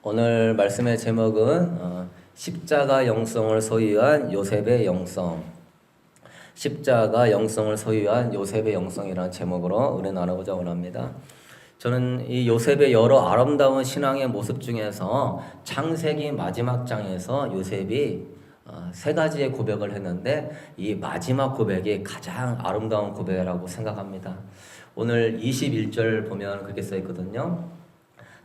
오늘 말씀의 제목은 십자가 영성을 소유한 요셉의 영성. 십자가 영성을 소유한 요셉의 영성이라는 제목으로 은혜 나누고자 원합니다. 저는 이 요셉의 여러 아름다운 신앙의 모습 중에서 창세기 마지막 장에서 요셉이 세 가지의 고백을 했는데 이 마지막 고백이 가장 아름다운 고백이라고 생각합니다. 오늘 21절 보면 그렇게 써 있거든요.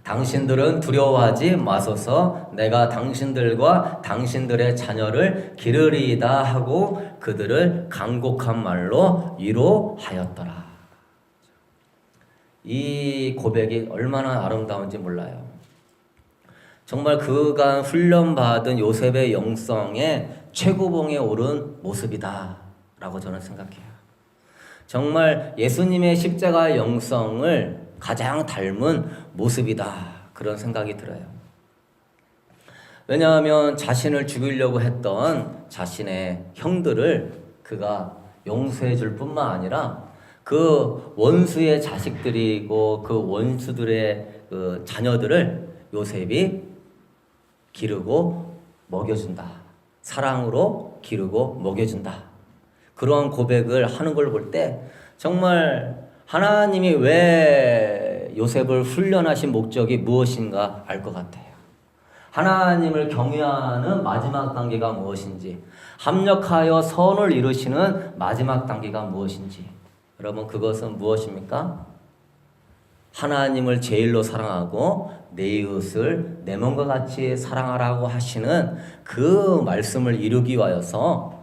당신들은 두려워하지 마소서. 내가 당신들과 당신들의 자녀를 기르리이다 하고 그들을 간곡한 말로 위로하였더라. 이 고백이 얼마나 아름다운지 몰라요. 정말 그간 훈련받은 요셉의 영성의 최고봉에 오른 모습이다 라고 저는 생각해요. 정말 예수님의 십자가 영성을 가장 닮은 모습이다 그런 생각이 들어요. 왜냐하면 자신을 죽이려고 했던 자신의 형들을 그가 용서해 줄 뿐만 아니라 그 원수의 자식들이고 그 원수들의 그 자녀들을 요셉이 기르고 먹여준다. 사랑으로 기르고 먹여준다. 그러한 고백을 하는 걸 볼 때 정말 하나님이 왜 요셉을 훈련하신 목적이 무엇인가 알 것 같아요. 하나님을 경외하는 마지막 단계가 무엇인지, 합력하여 선을 이루시는 마지막 단계가 무엇인지. 여러분, 그것은 무엇입니까? 하나님을 제일로 사랑하고 내 이웃을 내 몸과 같이 사랑하라고 하시는 그 말씀을 이루기 위하여서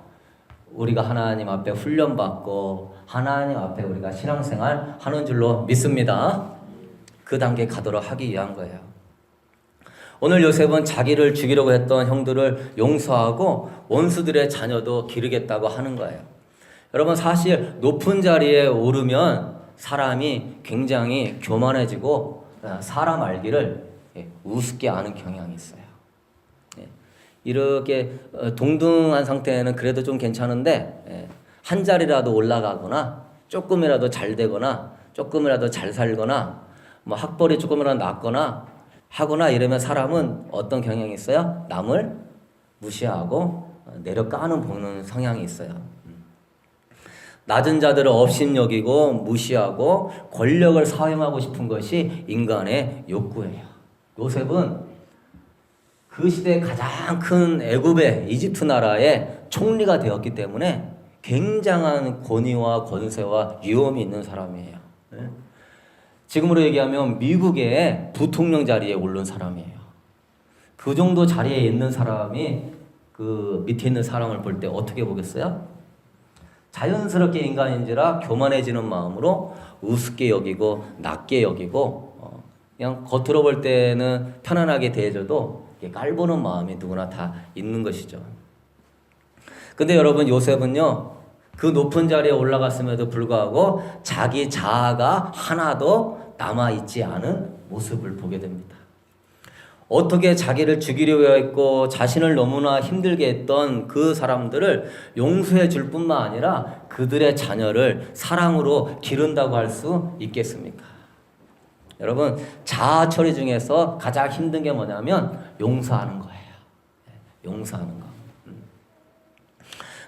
우리가 하나님 앞에 훈련받고 하나님 앞에 우리가 신앙생활 하는 줄로 믿습니다. 그 단계에 가도록 하기 위한 거예요. 오늘 요셉은 자기를 죽이려고 했던 형들을 용서하고 원수들의 자녀도 기르겠다고 하는 거예요. 여러분, 사실 높은 자리에 오르면 사람이 굉장히 교만해지고 사람 알기를 우습게 아는 경향이 있어요. 이렇게 동등한 상태는 그래도 좀 괜찮은데 한 자리라도 올라가거나 조금이라도 잘 되거나 조금이라도 잘 살거나 뭐 학벌이 조금이라도 낮거나 하거나 이러면 사람은 어떤 경향이 있어요? 남을 무시하고 내려까는 보는 성향이 있어요. 낮은 자들을 업신여기고 무시하고 권력을 사용하고 싶은 것이 인간의 욕구예요. 요셉은 그 시대 가장 큰 애굽의 이집트 나라의 총리가 되었기 때문에 굉장한 권위와 권세와 위엄이 있는 사람이에요. 지금으로 얘기하면 미국의 부통령 자리에 오른 사람이에요. 그 정도 자리에 있는 사람이 그 밑에 있는 사람을 볼 때 어떻게 보겠어요? 자연스럽게 인간인지라 교만해지는 마음으로 우습게 여기고 낮게 여기고 그냥 겉으로 볼 때는 편안하게 대해줘도 깔보는 마음이 누구나 다 있는 것이죠. 근데 여러분, 요셉은요, 그 높은 자리에 올라갔음에도 불구하고 자기 자아가 하나도 남아있지 않은 모습을 보게 됩니다. 어떻게 자기를 죽이려고 했고 자신을 너무나 힘들게 했던 그 사람들을 용서해 줄 뿐만 아니라 그들의 자녀를 사랑으로 기른다고 할 수 있겠습니까? 여러분, 자아 처리 중에서 가장 힘든 게 뭐냐면 용서하는 거예요. 용서하는 거.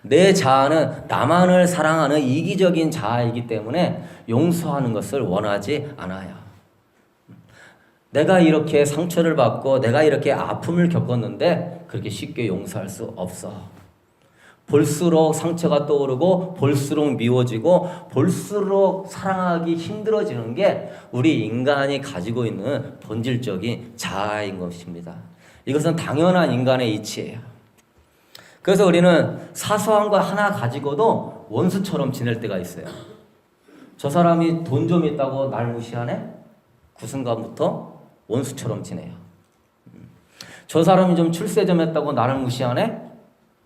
내 자아는 나만을 사랑하는 이기적인 자아이기 때문에 용서하는 것을 원하지 않아요. 내가 이렇게 상처를 받고 내가 이렇게 아픔을 겪었는데 그렇게 쉽게 용서할 수 없어. 볼수록 상처가 떠오르고 볼수록 미워지고 볼수록 사랑하기 힘들어지는 게 우리 인간이 가지고 있는 본질적인 자아인 것입니다. 이것은 당연한 인간의 이치예요. 그래서 우리는 사소한 거 하나 가지고도 원수처럼 지낼 때가 있어요. 저 사람이 돈 좀 있다고 날 무시하네? 그 순간부터 원수처럼 지내요. 저 사람이 좀 출세 좀 했다고 나를 무시하네?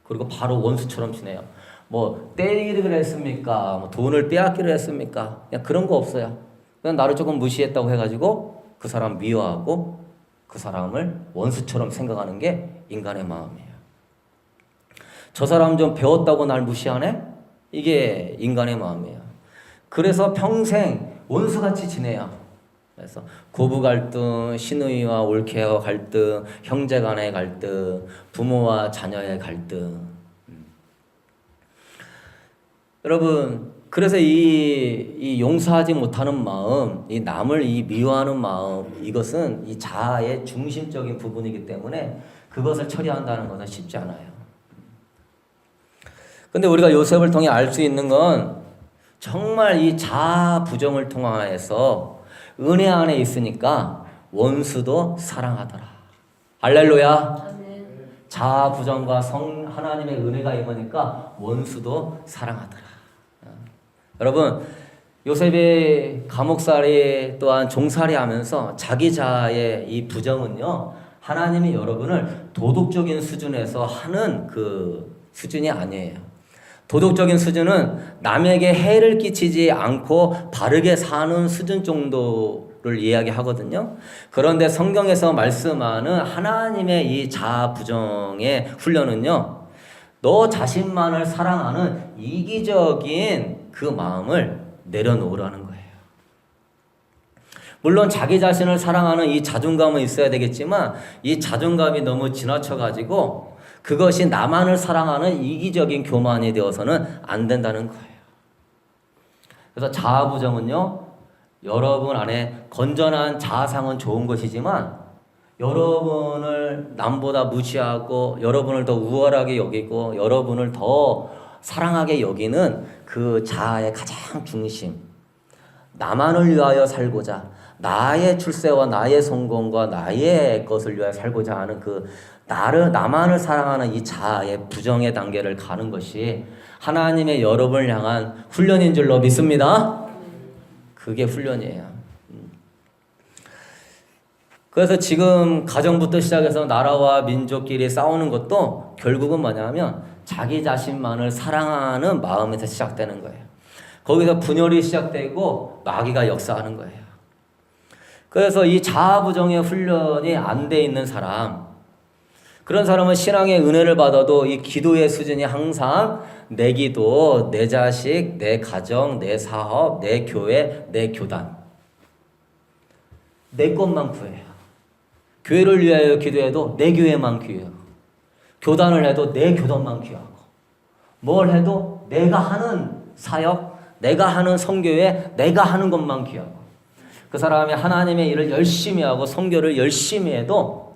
그리고 바로 원수처럼 지내요. 뭐 때리기를 했습니까? 뭐 돈을 빼앗기를 했습니까? 그냥 그런 거 없어요. 그냥 나를 조금 무시했다고 해가지고 그 사람 미워하고 그 사람을 원수처럼 생각하는 게 인간의 마음이에요. 저 사람 좀 배웠다고 날 무시하네? 이게 인간의 마음이에요. 그래서 평생 원수같이 지내요. 그래서 고부 갈등, 시누이와 올케와 갈등, 형제 간의 갈등, 부모와 자녀의 갈등. 여러분, 그래서 이 용서하지 못하는 마음, 이 남을 미워하는 마음, 이것은 이 자아의 중심적인 부분이기 때문에 그것을 처리한다는 것은 쉽지 않아요. 근데 우리가 요셉을 통해 알 수 있는 건 정말 이 자아 부정을 통하여서 은혜 안에 있으니까 원수도 사랑하더라. 할렐루야. 자아 부정과 하나님의 은혜가 임하니까 원수도 사랑하더라. 여러분, 요셉이 감옥살이 또한 종살이 하면서 자기 자아의 이 부정은요, 하나님이 여러분을 도덕적인 수준에서 하는 그 수준이 아니에요. 도덕적인 수준은 남에게 해를 끼치지 않고 바르게 사는 수준 정도를 이야기하거든요. 그런데 성경에서 말씀하는 하나님의 이 자아 부정의 훈련은요, 너 자신만을 사랑하는 이기적인 그 마음을 내려놓으라는 거예요. 물론 자기 자신을 사랑하는 이 자존감은 있어야 되겠지만 이 자존감이 너무 지나쳐가지고 그것이 나만을 사랑하는 이기적인 교만이 되어서는 안 된다는 거예요. 그래서 자아부정은요, 여러분 안에 건전한 자아상은 좋은 것이지만 여러분을 남보다 무시하고 여러분을 더 우월하게 여기고 여러분을 더 사랑하게 여기는 그 자아의 가장 중심, 나만을 위하여 살고자, 나의 출세와 나의 성공과 나의 것을 위하여 살고자 하는 그 나만을 사랑하는 이 자아의 부정의 단계를 가는 것이 하나님의 여러분을 향한 훈련인 줄로 믿습니다. 그게 훈련이에요. 그래서 지금 가정부터 시작해서 나라와 민족끼리 싸우는 것도 결국은 뭐냐면 자기 자신만을 사랑하는 마음에서 시작되는 거예요. 거기서 분열이 시작되고 마귀가 역사하는 거예요. 그래서 이 자아부정의 훈련이 안 돼 있는 사람, 그런 사람은 신앙의 은혜를 받아도 이 기도의 수준이 항상 내 기도, 내 자식, 내 가정, 내 사업, 내 교회, 내 교단, 내 것만 구해요. 교회를 위하여 기도해도 내 교회만 귀해요. 교단을 해도 내 교단만 귀하고, 뭘 해도 내가 하는 사역, 내가 하는 선교회, 내가 하는 것만 귀하고, 그 사람이 하나님의 일을 열심히 하고 선교를 열심히 해도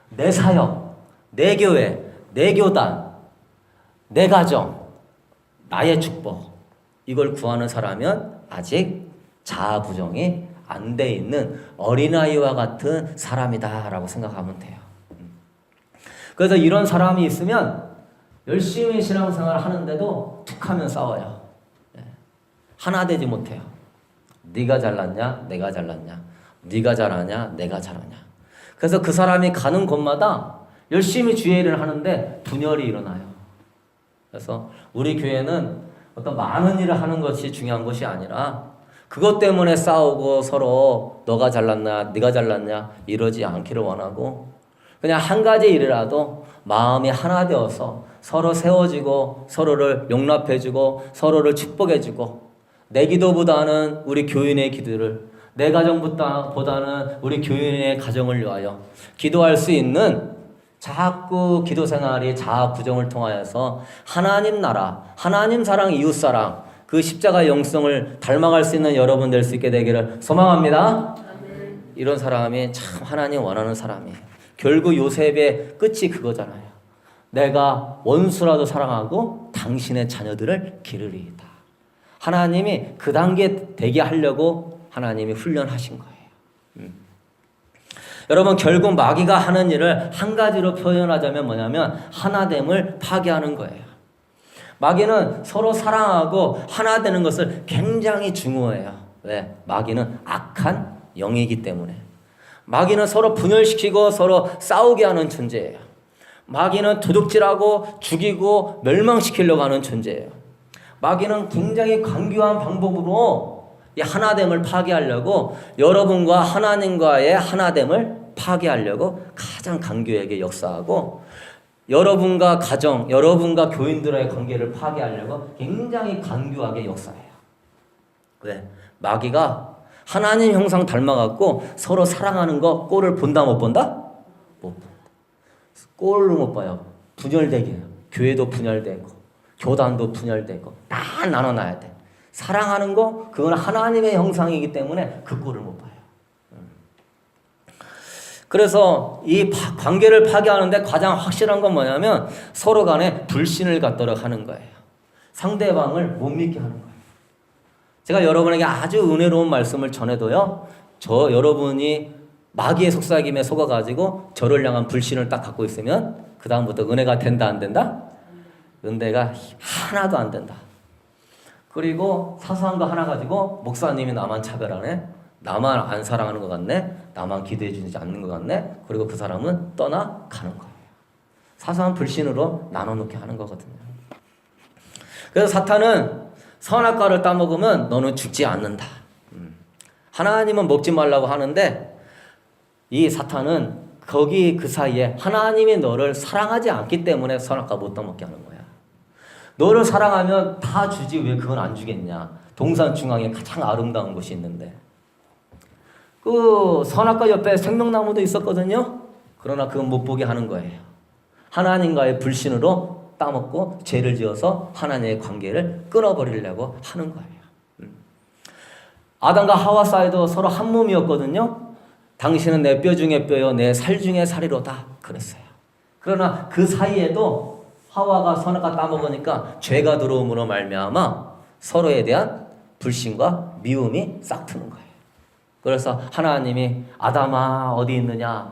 내 사역, 내 교회, 내 교단, 내 가정, 나의 축복, 이걸 구하는 사람은 아직 자아 부정이 안 돼 있는 어린아이와 같은 사람이다라고 생각하면 돼요. 그래서 이런 사람이 있으면 열심히 신앙생활 하는데도 툭하면 싸워요. 하나 되지 못해요. 네가 잘났냐, 내가 잘났냐, 네가 잘하냐, 내가 잘하냐. 그래서 그 사람이 가는 곳마다 열심히 주의 일을 하는데 분열이 일어나요. 그래서 우리 교회는 어떤 많은 일을 하는 것이 중요한 것이 아니라 그것 때문에 싸우고 서로 너가 잘났나 네가 잘났냐 이러지 않기를 원하고, 그냥 한 가지 일이라도 마음이 하나 되어서 서로 세워지고 서로를 용납해주고 서로를 축복해주고, 내 기도보다는 우리 교인의 기도를, 내 가정보다는 우리 교인의 가정을 위하여 기도할 수 있는 자꾸 기도 생활이 자아 부정을 통하여서 하나님 나라, 하나님 사랑, 이웃 사랑, 그 십자가 영성을 닮아갈 수 있는 여러분 될 수 있게 되기를 소망합니다. 아멘. 이런 사람이 참 하나님 원하는 사람이에요. 결국 요셉의 끝이 그거잖아요. 내가 원수라도 사랑하고 당신의 자녀들을 기르리이다. 하나님이 그 단계 되게 하려고 하나님이 훈련하신 거예요. 여러분, 결국 마귀가 하는 일을 한 가지로 표현하자면 뭐냐면 하나됨을 파괴하는 거예요. 마귀는 서로 사랑하고 하나 되는 것을 굉장히 중요해요. 왜? 마귀는 악한 영이기 때문에. 마귀는 서로 분열시키고 서로 싸우게 하는 존재예요. 마귀는 도둑질하고 죽이고 멸망시키려고 하는 존재예요. 마귀는 굉장히 간교한 방법으로 이 하나됨을 파괴하려고, 여러분과 하나님과의 하나됨을 파괴하려고 가장 간교하게 역사하고, 여러분과 가정, 여러분과 교인들의 관계를 파괴하려고 굉장히 간교하게 역사해요. 왜? 마귀가 하나님 형상 닮아갖고 서로 사랑하는 거 꼴을 본다 못 본다? 못 본다. 꼴을 못 봐요. 분열되게 해요. 교회도 분열되고 교단도 분열되고 다 나눠놔야 돼. 사랑하는 거 그건 하나님의 형상이기 때문에 그 꼴을 못 봐요. 그래서 이 관계를 파괴하는데 가장 확실한 건 뭐냐면 서로 간에 불신을 갖도록 하는 거예요. 상대방을 못 믿게 하는 거예요. 제가 여러분에게 아주 은혜로운 말씀을 전해도요, 여러분이 마귀의 속삭임에 속아가지고 저를 향한 불신을 딱 갖고 있으면 그 다음부터 은혜가 된다 안 된다? 은혜가 하나도 안 된다. 그리고 사소한 거 하나 가지고 목사님이 나만 차별하네, 나만 안 사랑하는 것 같네, 나만 기대해 주지 않는 것 같네, 그리고 그 사람은 떠나가는 거예요. 사소한 불신으로 나눠놓게 하는 거거든요. 그래서 사탄은 선악과를 따먹으면 너는 죽지 않는다. 하나님은 먹지 말라고 하는데 이 사탄은 거기 그 사이에 하나님이 너를 사랑하지 않기 때문에 선악과 못 따먹게 하는 거야. 너를 사랑하면 다 주지 왜 그건 안 주겠냐. 동산 중앙에 가장 아름다운 곳이 있는데 그 선악과 옆에 생명나무도 있었거든요. 그러나 그건 못 보게 하는 거예요. 하나님과의 불신으로 따먹고 죄를 지어서 하나님의 관계를 끊어버리려고 하는 거예요. 아담과 하와 사이도 서로 한 몸이었거든요. 당신은 내 뼈 중에 뼈요 내 살 중에 살이로다 그랬어요. 그러나 그 사이에도 하와가 선악과 따먹으니까 죄가 들어옴으로 말미암아 서로에 대한 불신과 미움이 싹 트는 거예요. 그래서 하나님이 아담아 어디 있느냐,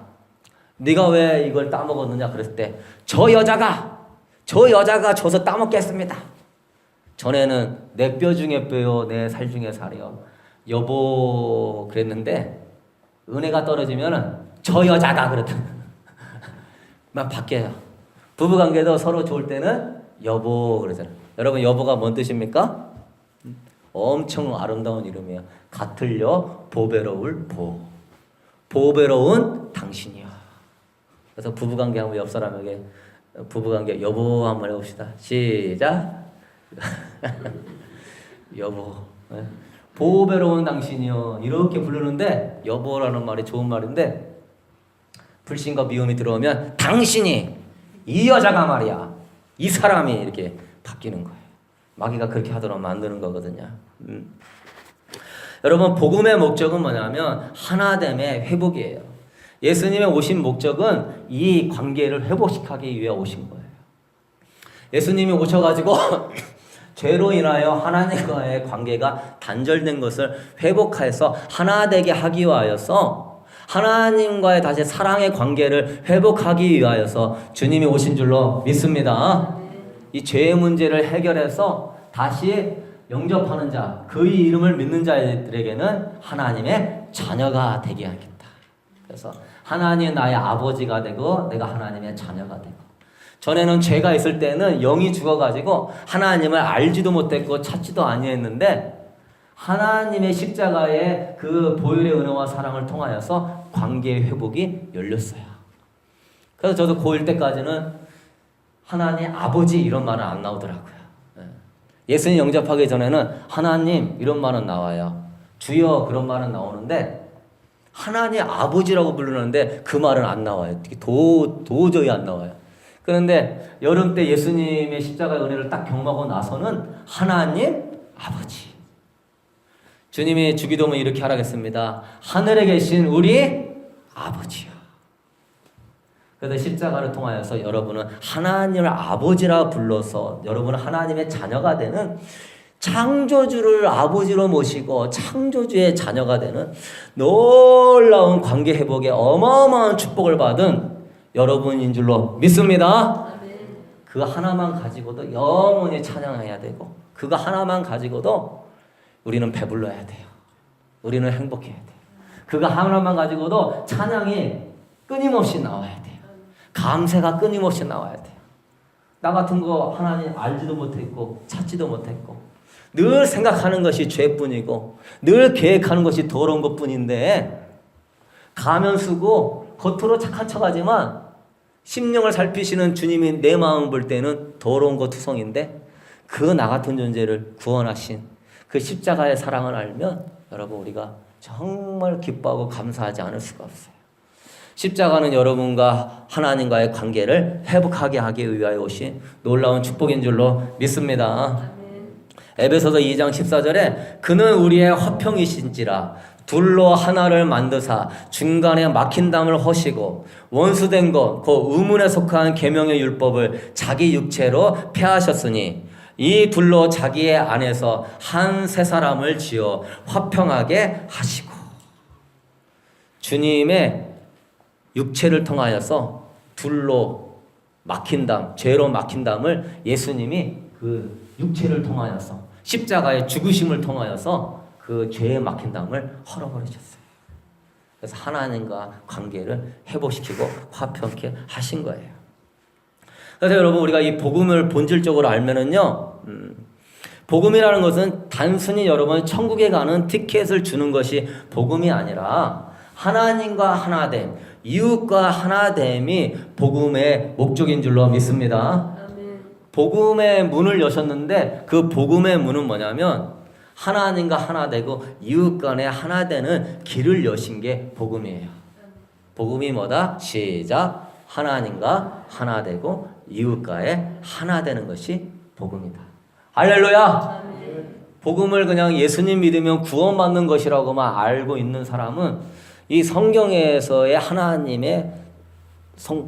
네가 왜 이걸 따먹었느냐 그랬을 때 저 여자가 줘서 따먹겠습니다. 전에는 내 뼈 중에 뼈요 내 살 중에 살이요 여보 그랬는데 은혜가 떨어지면은 저 여자가 그랬다. 막 바뀌어요. 부부관계도 서로 좋을 때는 여보 그러잖아요. 여러분 여보가 뭔 뜻입니까? 엄청 아름다운 이름이에요. 같을려 보배로울 보배로운 당신이야. 그래서 부부관계 한번 옆 사람에게 부부관계 여보 한번 해봅시다. 시작. 여보 보배로운 당신이요 이렇게 부르는데 여보라는 말이 좋은 말인데 불신과 미움이 들어오면 당신이 이 여자가 말이야 이 사람이 이렇게 바뀌는 거예요. 마귀가 그렇게 하도록 만드는 거거든요. 여러분 복음의 목적은 뭐냐면 하나됨의 회복이에요. 예수님의 오신 목적은 이 관계를 회복시키기 위해 오신 거예요. 예수님이 오셔가지고 죄로 인하여 하나님과의 관계가 단절된 것을 회복해서 하나 되게 하기 위하여서 하나님과의 다시 사랑의 관계를 회복하기 위하여서 주님이 오신 줄로 믿습니다. 이 죄의 문제를 해결해서 다시 영접하는 자, 그의 이름을 믿는 자들에게는 하나님의 자녀가 되게 하겠다. 그래서 하나님 나의 아버지가 되고 내가 하나님의 자녀가 되고 전에는 죄가 있을 때는 영이 죽어가지고 하나님을 알지도 못했고 찾지도 아니했는데 하나님의 십자가의 그 보혈의 은혜와 사랑을 통하여서 관계의 회복이 열렸어요. 그래서 저도 고1 때까지는 하나님 아버지 이런 말은 안 나오더라고요. 예수님 영접하기 전에는 하나님 이런 말은 나와요. 주여 그런 말은 나오는데 하나님 아버지라고 부르는데 그 말은 안 나와요. 도저히 안 나와요. 그런데 여름 때 예수님의 십자가의 은혜를 딱 경험하고 나서는 하나님 아버지. 주님이 주기도문 이렇게 하라겠습니다. 하늘에 계신 우리 아버지요. 그래서 십자가를 통하여서 여러분은 하나님을 아버지라 불러서 여러분은 하나님의 자녀가 되는 창조주를 아버지로 모시고 창조주의 자녀가 되는 놀라운 관계 회복에 어마어마한 축복을 받은 여러분인 줄로 믿습니다. 그 하나만 가지고도 영원히 찬양해야 되고 그거 하나만 가지고도 우리는 배불러야 돼요. 우리는 행복해야 돼요. 그거 하나만 가지고도 찬양이 끊임없이 나와야 돼요. 감사가 끊임없이 나와야 돼요. 나 같은 거 하나님 알지도 못했고 찾지도 못했고 늘 생각하는 것이 죄뿐이고 늘 계획하는 것이 더러운 것뿐인데 가면 쓰고 겉으로 착한 척하지만 심령을 살피시는 주님이 내 마음 볼 때는 더러운 것 투성인데 그 나 같은 존재를 구원하신 그 십자가의 사랑을 알면 여러분 우리가 정말 기뻐하고 감사하지 않을 수가 없어요. 십자가는 여러분과 하나님과의 관계를 회복하게 하기 위하여 오신 놀라운 축복인 줄로 믿습니다. 에베소서 2장 14절에 그는 우리의 화평이신지라 둘로 하나를 만드사 중간에 막힌 담을 허시고 원수된 것 그 의문에 속한 계명의 율법을 자기 육체로 폐하셨으니 이 둘로 자기의 안에서 한 새 사람을 지어 화평하게 하시고. 주님의 육체를 통하여서 둘로 막힌 담, 죄로 막힌 담을 예수님이 그 육체를 통하여서 십자가의 죽으심을 통하여서 그 죄에 막힌 담을 헐어버리셨어요. 그래서 하나님과 관계를 회복시키고 화평케 하신 거예요. 그래서 여러분 우리가 이 복음을 본질적으로 알면은요, 복음이라는 것은 단순히 여러분 천국에 가는 티켓을 주는 것이 복음이 아니라 하나님과 하나됨, 이웃과 하나됨이 복음의 목적인 줄로 믿습니다. 복음의 문을 여셨는데 그 복음의 문은 뭐냐면 하나님과 하나 되고 이웃 간에 하나 되는 길을 여신 게 복음이에요. 복음이 뭐다? 시작. 하나님과 하나 되고 이웃과의 하나 되는 것이 복음이다. 할렐루야. 복음을 그냥 예수님 믿으면 구원받는 것이라고만 알고 있는 사람은 이 성경에서의 하나님의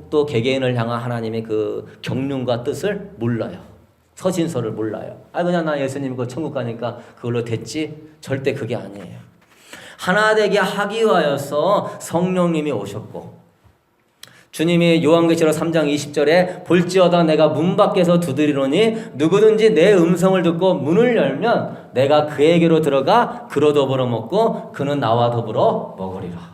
또 개개인을 향한 하나님의 그 경륜과 뜻을 몰라요. 서신서를 몰라요. 그냥 나 예수님 그 천국 가니까 그걸로 됐지? 절대 그게 아니에요. 하나 되게 하기 위하여서 성령님이 오셨고, 주님이 요한계시록 3장 20절에 볼지어다 내가 문 밖에서 두드리노니 누구든지 내 음성을 듣고 문을 열면 내가 그에게로 들어가 그로 더불어 먹고 그는 나와 더불어 먹으리라.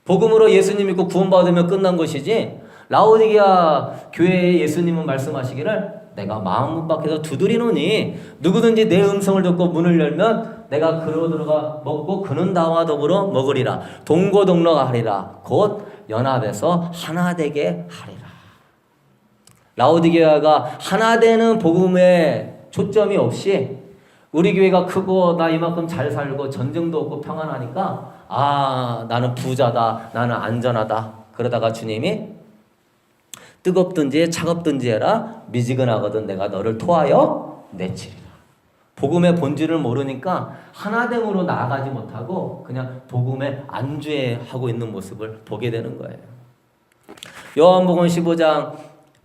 복음으로 예수님 믿고 구원받으면 끝난 것이지, 라오디게아 교회에 예수님은 말씀하시기를 내가 마음 문 밖에서 두드리노니 누구든지 내 음성을 듣고 문을 열면 내가 그로 들어가 먹고 그는 나와 더불어 먹으리라. 동고동락하리라. 곧 연합해서 하나 되게 하리라. 라오디게아가 하나 되는 복음에 초점이 없이 우리 교회가 크고 나 이만큼 잘 살고 전쟁도 없고 평안하니까 나는 부자다, 나는 안전하다. 그러다가 주님이 뜨겁든지 차갑든지 해라. 미지근하거든 내가 너를 토하여 내치리라. 복음의 본질을 모르니까 하나됨으로 나아가지 못하고 그냥 복음에 안주해하고 있는 모습을 보게 되는 거예요. 요한복음 15장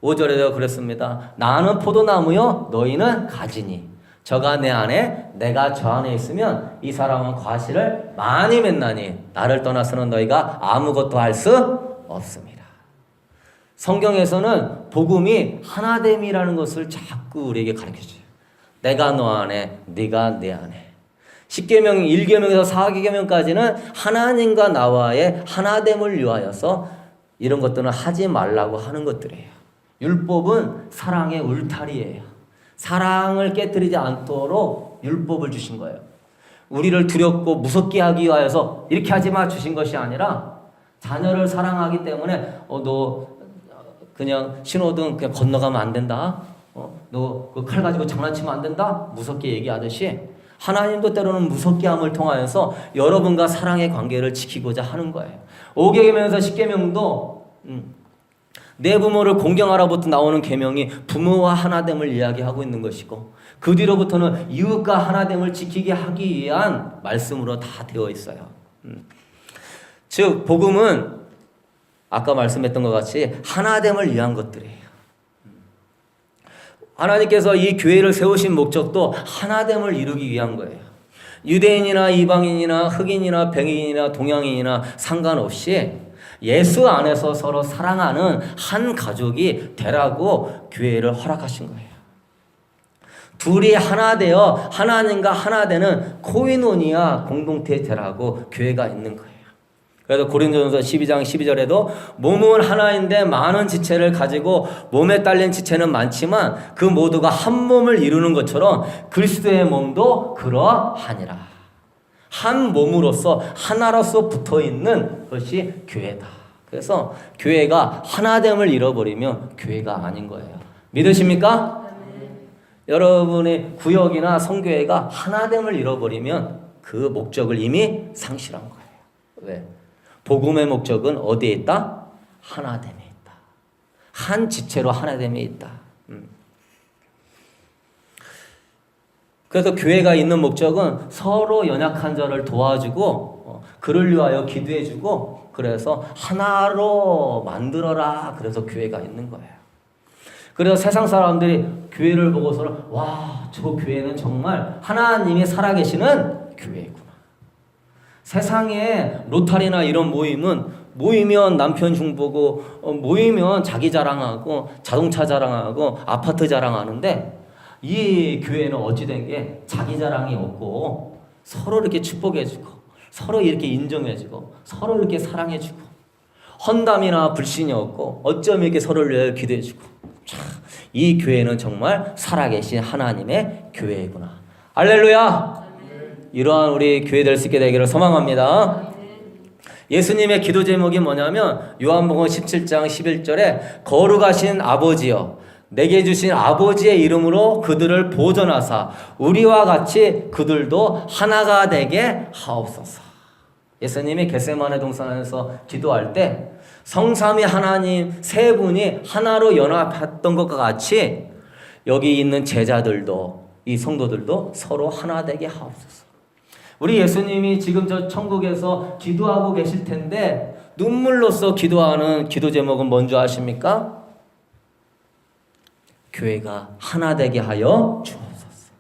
5절에도 그랬습니다. 나는 포도나무요 너희는 가지니 저가 내 안에 내가 저 안에 있으면 이 사람은 과실을 많이 맺나니 나를 떠나서는 너희가 아무것도 할 수 없습니다. 성경에서는 복음이 하나됨이라는 것을 자꾸 우리에게 가르쳐줘요. 내가 너 안에, 네가 내 안에. 10계명, 1계명에서 4계명까지는 하나님과 나와의 하나됨을 위하여서 이런 것들은 하지 말라고 하는 것들이에요. 율법은 사랑의 울타리예요. 사랑을 깨뜨리지 않도록 율법을 주신 거예요. 우리를 두렵고 무섭게 하기 위하여서 이렇게 하지 마 주신 것이 아니라 자녀를 사랑하기 때문에 너 그냥 신호등 그냥 건너가면 안 된다. 너 그 칼 가지고 장난치면 안 된다. 무섭게 얘기하듯이 하나님도 때로는 무섭게 함을 통하여서 여러분과 사랑의 관계를 지키고자 하는 거예요. 5계명에서 10계명도 내 부모를 공경하라부터 나오는 계명이 부모와 하나됨을 이야기하고 있는 것이고, 그 뒤로부터는 이웃과 하나됨을 지키게 하기 위한 말씀으로 다 되어 있어요. 즉 복음은 아까 말씀했던 것 같이 하나됨을 위한 것들이에요. 하나님께서 이 교회를 세우신 목적도 하나됨을 이루기 위한 거예요. 유대인이나 이방인이나 흑인이나 백인이나 동양인이나 상관없이 예수 안에서 서로 사랑하는 한 가족이 되라고 교회를 허락하신 거예요. 둘이 하나 되어 하나님과 하나 되는 코이노니아 공동체 되라고 교회가 있는 거예요. 그래서 고린도전서 12장 12절에도 몸은 하나인데 많은 지체를 가지고 몸에 딸린 지체는 많지만 그 모두가 한 몸을 이루는 것처럼 그리스도의 몸도 그러하니라. 한 몸으로서 하나로서 붙어있는 것이 교회다. 그래서 교회가 하나됨을 잃어버리면 교회가 아닌 거예요. 믿으십니까? 여러분의 구역이나 성교회가 하나됨을 잃어버리면 그 목적을 이미 상실한 거예요. 왜? 복음의 목적은 어디에 있다? 하나됨에 있다. 한 지체로 하나됨에 있다. 그래서 교회가 있는 목적은 서로 연약한 자를 도와주고 그를 위하여 기도해주고 그래서 하나로 만들어라. 그래서 교회가 있는 거예요. 그래서 세상 사람들이 교회를 보고서는 와, 저 교회는 정말 하나님이 살아계시는 교회구나. 세상에 로타리나 이런 모이면 남편 흉보고 모이면 자기 자랑하고 자동차 자랑하고 아파트 자랑하는데 이 교회는 어찌된 게 자기 자랑이 없고 서로 이렇게 축복해주고 서로 이렇게 인정해주고 서로 이렇게 사랑해주고 헌담이나 불신이 없고 어쩜 이렇게 서로를 위해 기도해주고 이 교회는 정말 살아계신 하나님의 교회구나. 할렐루야. 이러한 우리 교회 될 수 있게 되기를 소망합니다. 예수님의 기도 제목이 뭐냐면 요한복음 17장 11절에 거룩하신 아버지여 내게 주신 아버지의 이름으로 그들을 보존하사 우리와 같이 그들도 하나가 되게 하옵소서. 예수님이 겟세마네 동산에서 기도할 때 성삼위 하나님 세 분이 하나로 연합했던 것과 같이 여기 있는 제자들도 이 성도들도 서로 하나 되게 하옵소서. 우리 예수님이 지금 저 천국에서 기도하고 계실 텐데 눈물로써 기도하는 기도 제목은 뭔지 아십니까? 교회가 하나 되게 하여 주옵소서.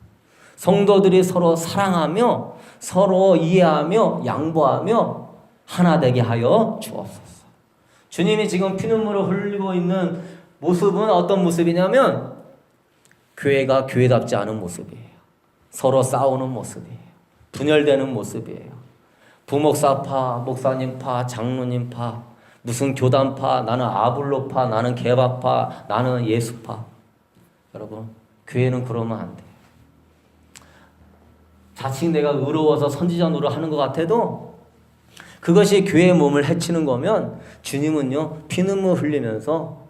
성도들이 서로 사랑하며 서로 이해하며 양보하며 하나 되게 하여 주옵소서. 주님이 지금 피눈물을 흘리고 있는 모습은 어떤 모습이냐면 교회가 교회답지 않은 모습이에요. 서로 싸우는 모습이에요. 분열되는 모습이에요. 부목사파, 목사님파, 장로님파, 무슨 교단파, 나는 아블로파, 나는 개바파, 나는 예수파. 여러분, 교회는 그러면 안 돼요. 자칫 내가 의로워서 선지자 노릇하는 것 같아도 그것이 교회의 몸을 해치는 거면 주님은요, 피눈물 흘리면서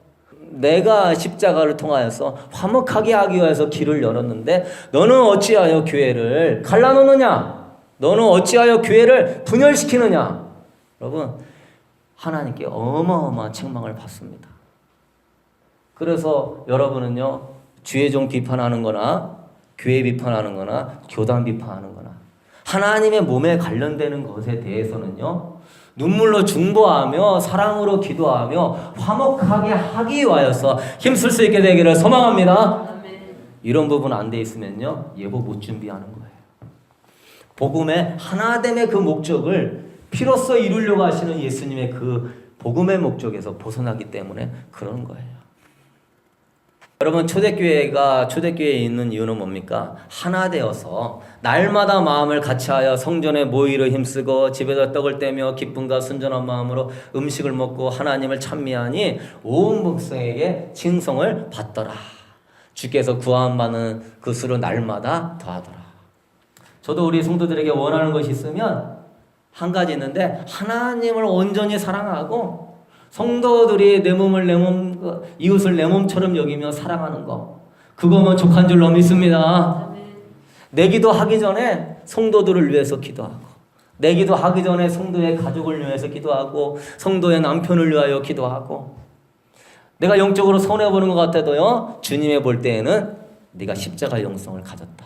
내가 십자가를 통하여서 화목하게 하기 위해서 길을 열었는데 너는 어찌하여 교회를 갈라놓느냐? 너는 어찌하여 교회를 분열시키느냐? 여러분, 하나님께 어마어마한 책망을 받습니다. 그래서 여러분은요, 주의 종 비판하는 거나 교회 비판하는 거나 교단 비판하는 거나 하나님의 몸에 관련되는 것에 대해서는요, 눈물로 중보하며 사랑으로 기도하며 화목하게 하기 위하여서 힘쓸 수 있게 되기를 소망합니다. 아멘. 이런 부분 안 돼 있으면요, 예복 못 준비하는 거예요. 복음의 하나됨의 그 목적을 피로써 이루려고 하시는 예수님의 그 복음의 목적에서 벗어나기 때문에 그런 거예요. 여러분, 초대교회에 있는 이유는 뭡니까? 하나 되어서 날마다 마음을 같이하여 성전에 모이려 힘쓰고 집에서 떡을 떼며 기쁨과 순전한 마음으로 음식을 먹고 하나님을 찬미하니 온 백성에게 칭송을 받더라. 주께서 구원받는 그 수를 날마다 더하더라. 저도 우리 성도들에게 원하는 것이 있으면 한 가지 있는데 하나님을 온전히 사랑하고 성도들이 내 몸을 이웃을 내 몸처럼 여기며 사랑하는 거, 그거만 족한 줄로 믿습니다. 내 기도하기 전에 성도들을 위해서 기도하고, 내 기도하기 전에 성도의 가족을 위해서 기도하고, 성도의 남편을 위하여 기도하고, 내가 영적으로 손해보는 것 같아도요, 주님의 볼 때에는 네가 십자가 영성을 가졌다.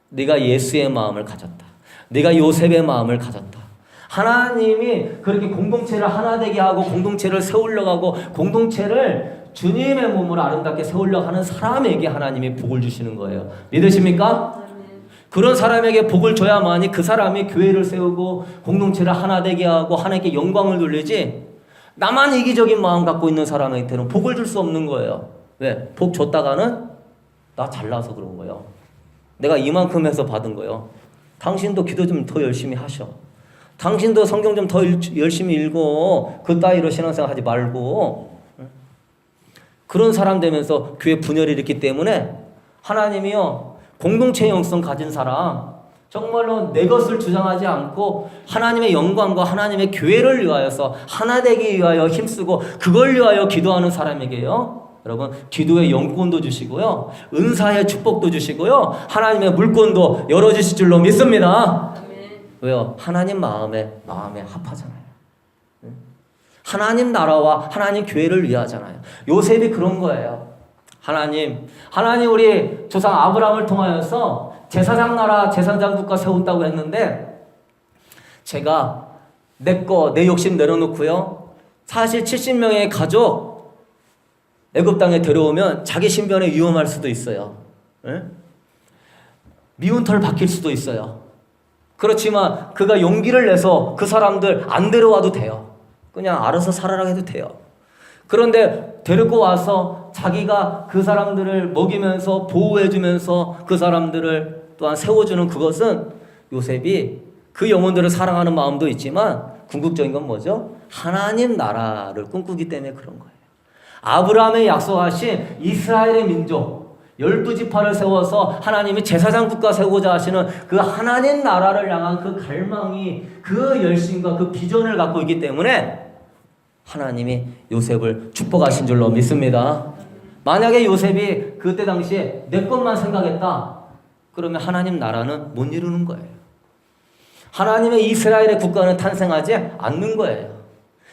네가 예수의 마음을 가졌다. 네가 요셉의 마음을 가졌다. 하나님이 그렇게 공동체를 하나 되게 하고 공동체를 세우려고 하고 공동체를 주님의 몸으로 아름답게 세우려고 하는 사람에게 하나님이 복을 주시는 거예요. 믿으십니까? 그런 사람에게 복을 줘야만이 그 사람이 교회를 세우고 공동체를 하나 되게 하고 하나님께 영광을 돌리지, 나만 이기적인 마음 갖고 있는 사람한테는 복을 줄 수 없는 거예요. 왜? 복 줬다가는 나 잘나서 그런 거예요. 내가 이만큼 해서 받은 거예요. 당신도 기도 좀 더 열심히 하셔. 당신도 성경 좀 더 열심히 읽어. 그 따위로 신앙생활 하지 말고. 그런 사람 되면서 교회 분열이 일으키기 때문에 하나님이요, 공동체 영성 가진 사람, 정말로 내 것을 주장하지 않고 하나님의 영광과 하나님의 교회를 위하여서 하나 되기 위하여 힘쓰고 그걸 위하여 기도하는 사람에게요, 여러분, 기도의 영권도 주시고요, 은사의 축복도 주시고요, 하나님의 물권도 열어주실 줄로 믿습니다. 왜요? 하나님 마음에 합하잖아요. 하나님 나라와 하나님 교회를 위하잖아요. 요셉이 그런 거예요. 하나님 우리 조상 아브라함을 통하여서 제사장 나라, 제사장 국가 세운다고 했는데 제가 내 욕심 내려놓고요. 사실 70명의 가족 애굽 땅에 데려오면 자기 신변에 위험할 수도 있어요. 미운 털 박힐 수도 있어요. 그렇지만 그가 용기를 내서 그 사람들 안 데려와도 돼요. 그냥 알아서 살아라 해도 돼요. 그런데 데리고 와서 자기가 그 사람들을 먹이면서 보호해주면서 그 사람들을 또한 세워주는 그것은 요셉이 그 영혼들을 사랑하는 마음도 있지만 궁극적인 건 뭐죠? 하나님 나라를 꿈꾸기 때문에 그런 거예요. 아브라함의 약속하신 이스라엘의 민족 12지파를 세워서 하나님이 제사장 국가 세우고자 하시는 그 하나님 나라를 향한 그 갈망이, 그 열심과 그 비전을 갖고 있기 때문에 하나님이 요셉을 축복하신 줄로 믿습니다. 만약에 요셉이 그때 당시에 내 것만 생각했다, 그러면 하나님 나라는 못 이루는 거예요. 하나님의 이스라엘의 국가는 탄생하지 않는 거예요.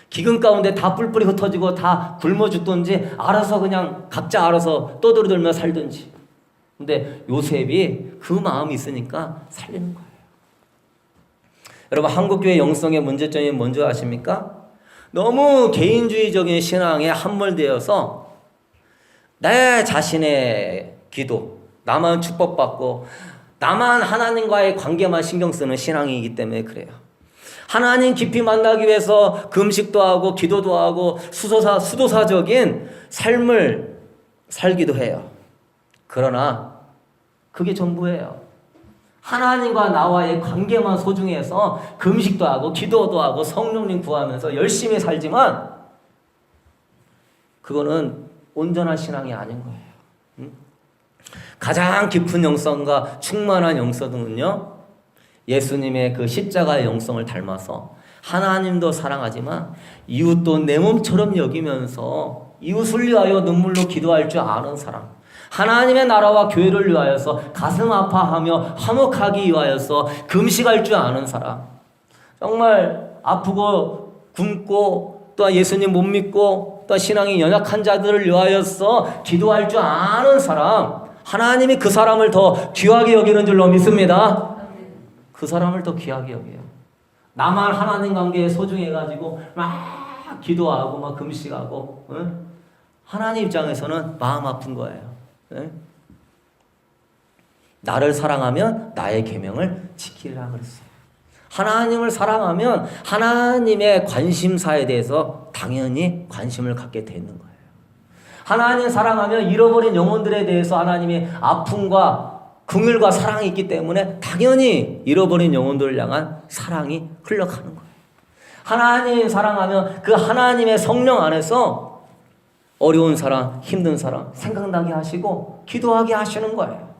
기근 가운데 다 뿔뿔이 흩어지고 다 굶어 죽든지 알아서 그냥 각자 알아서 떠들어들며 살든지. 근데 요셉이 그 마음이 있으니까 살리는 거예요. 여러분, 한국교회 영성의 문제점이 뭔지 아십니까? 너무 개인주의적인 신앙에 함몰되어서 내 자신의 기도, 나만 축복받고 나만 하나님과의 관계만 신경 쓰는 신앙이기 때문에 그래요. 하나님 깊이 만나기 위해서 금식도 하고 기도도 하고 수도사적인 삶을 살기도 해요. 그러나 그게 전부예요. 하나님과 나와의 관계만 소중해서 금식도 하고 기도도 하고 성령님 구하면서 열심히 살지만 그거는 온전한 신앙이 아닌 거예요. 가장 깊은 영성과 충만한 영성은요, 예수님의 그 십자가의 영성을 닮아서 하나님도 사랑하지만 이웃도 내 몸처럼 여기면서 이웃을 위하여 눈물로 기도할 줄 아는 사람, 하나님의 나라와 교회를 위하여서 가슴 아파하며 화목하기 위하여서 금식할 줄 아는 사람, 정말 아프고 굶고 또 예수님 못 믿고 또 신앙이 연약한 자들을 위하여서 기도할 줄 아는 사람, 하나님이 그 사람을 더 귀하게 여기는 줄로 믿습니다. 그 사람을 더 귀하게 여겨요. 나만 하나님 관계에 소중해가지고 막 기도하고 막 금식하고, 응? 하나님 입장에서는 마음 아픈 거예요. 응? 나를 사랑하면 나의 계명을 지키라 그랬어요. 하나님을 사랑하면 하나님의 관심사에 대해서 당연히 관심을 갖게 되는 거예요. 하나님 사랑하면 잃어버린 영혼들에 대해서 하나님의 아픔과 긍휼과 사랑이 있기 때문에 당연히 잃어버린 영혼들을 향한 사랑이 흘러가는 거예요. 하나님 사랑하면 그 하나님의 성령 안에서 어려운 사람, 힘든 사람 생각나게 하시고 기도하게 하시는 거예요.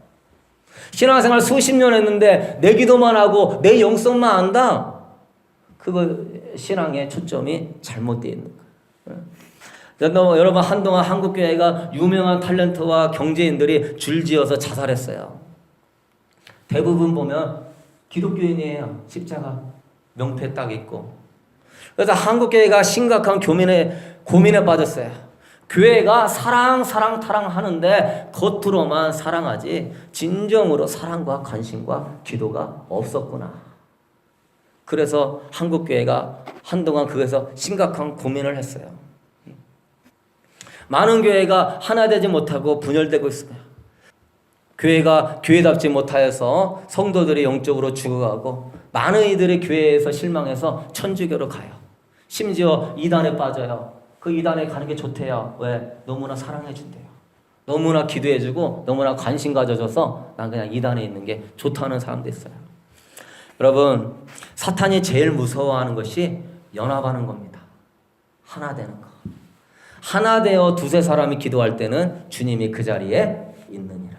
신앙생활 수십 년 했는데 내 기도만 하고 내 영성만 안다? 그거 신앙의 초점이 잘못되어 있는 거예요. 여러분, 한동안 한국교회가 유명한 탤런트와 경제인들이 줄지어서 자살했어요. 대부분 보면 기독교인이에요. 십자가 명패 딱 있고. 그래서 한국교회가 심각한 고민에 빠졌어요. 교회가 사랑 타랑하는데 겉으로만 사랑하지 진정으로 사랑과 관심과 기도가 없었구나. 그래서 한국교회가 한동안 그래서 심각한 고민을 했어요. 많은 교회가 하나 되지 못하고 분열되고 있어요. 교회가 교회답지 못하여서 성도들이 영적으로 죽어가고 많은 이들이 교회에서 실망해서 천주교로 가요. 심지어 이단에 빠져요. 그 이단에 가는 게 좋대요. 왜? 너무나 사랑해준대요. 너무나 기도해주고 너무나 관심 가져줘서 난 그냥 이단에 있는 게 좋다는 사람도 있어요. 여러분, 사탄이 제일 무서워하는 것이 연합하는 겁니다. 하나 되는 거. 하나 되어 두세 사람이 기도할 때는 주님이 그 자리에 있느니라.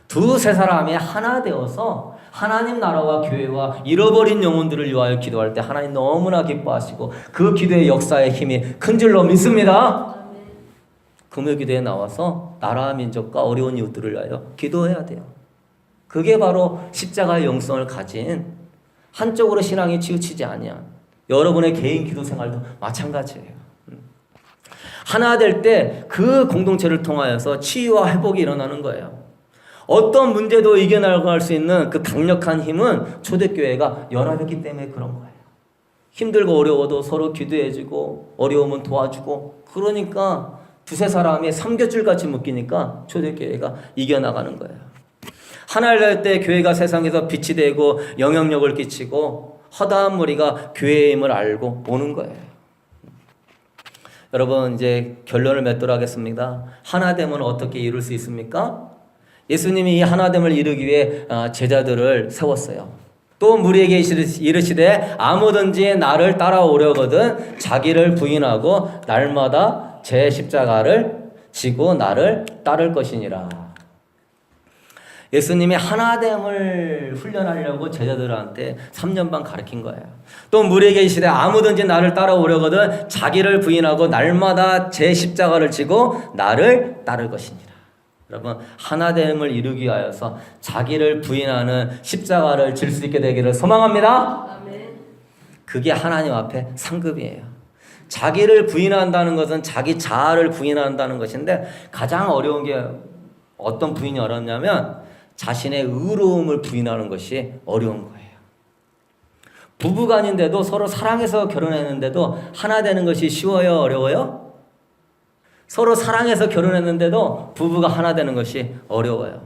두세 사람이 하나 되어서 하나님 나라와 교회와 잃어버린 영혼들을 위하여 기도할 때 하나님 너무나 기뻐하시고 그 기도의 역사의 힘이 큰 줄로 믿습니다. 금요 기도에 나와서 나라와 민족과 어려운 이웃들을 위하여 기도해야 돼요. 그게 바로 십자가의 영성을 가진 한쪽으로 신앙이 치우치지 아니야. 여러분의 개인 기도 생활도 마찬가지예요. 하나 될 때 그 공동체를 통하여서 치유와 회복이 일어나는 거예요. 어떤 문제도 이겨나갈 수 있는 그 강력한 힘은 초대교회가 연합했기 때문에 그런 거예요. 힘들고 어려워도 서로 기도해주고 어려우면 도와주고, 그러니까 두세 사람이 삼겹줄같이 묶이니까 초대교회가 이겨나가는 거예요. 하나를 될 때 교회가 세상에서 빛이 되고 영향력을 끼치고 허다한 무리가 교회의 힘을 알고 오는 거예요. 여러분, 이제 결론을 맺도록 하겠습니다. 하나됨은 어떻게 이룰 수 있습니까? 예수님이 이 하나됨을 이루기 위해 제자들을 세웠어요. 또 무리에게 이르시되 아무든지 나를 따라오려거든 자기를 부인하고 날마다 제 십자가를 지고 나를 따를 것이니라. 예수님이 하나됨을 훈련하려고 제자들한테 3년 반 가르친 거예요. 또 무리에게 이르시되 아무든지 나를 따라오려거든 자기를 부인하고 날마다 제 십자가를 지고 나를 따를 것이니라. 여러분, 하나됨을 이루기 위하여서 자기를 부인하는 십자가를 질 수 있게 되기를 소망합니다. 아멘. 그게 하나님 앞에 상급이에요. 자기를 부인한다는 것은 자기 자아를 부인한다는 것인데, 가장 어려운 게 어떤 부인이 어렵냐면 자신의 의로움을 부인하는 것이 어려운 거예요. 부부간인데도 서로 사랑해서 결혼했는데도 하나 되는 것이 쉬워요, 어려워요? 서로 사랑해서 결혼했는데도 부부가 하나 되는 것이 어려워요.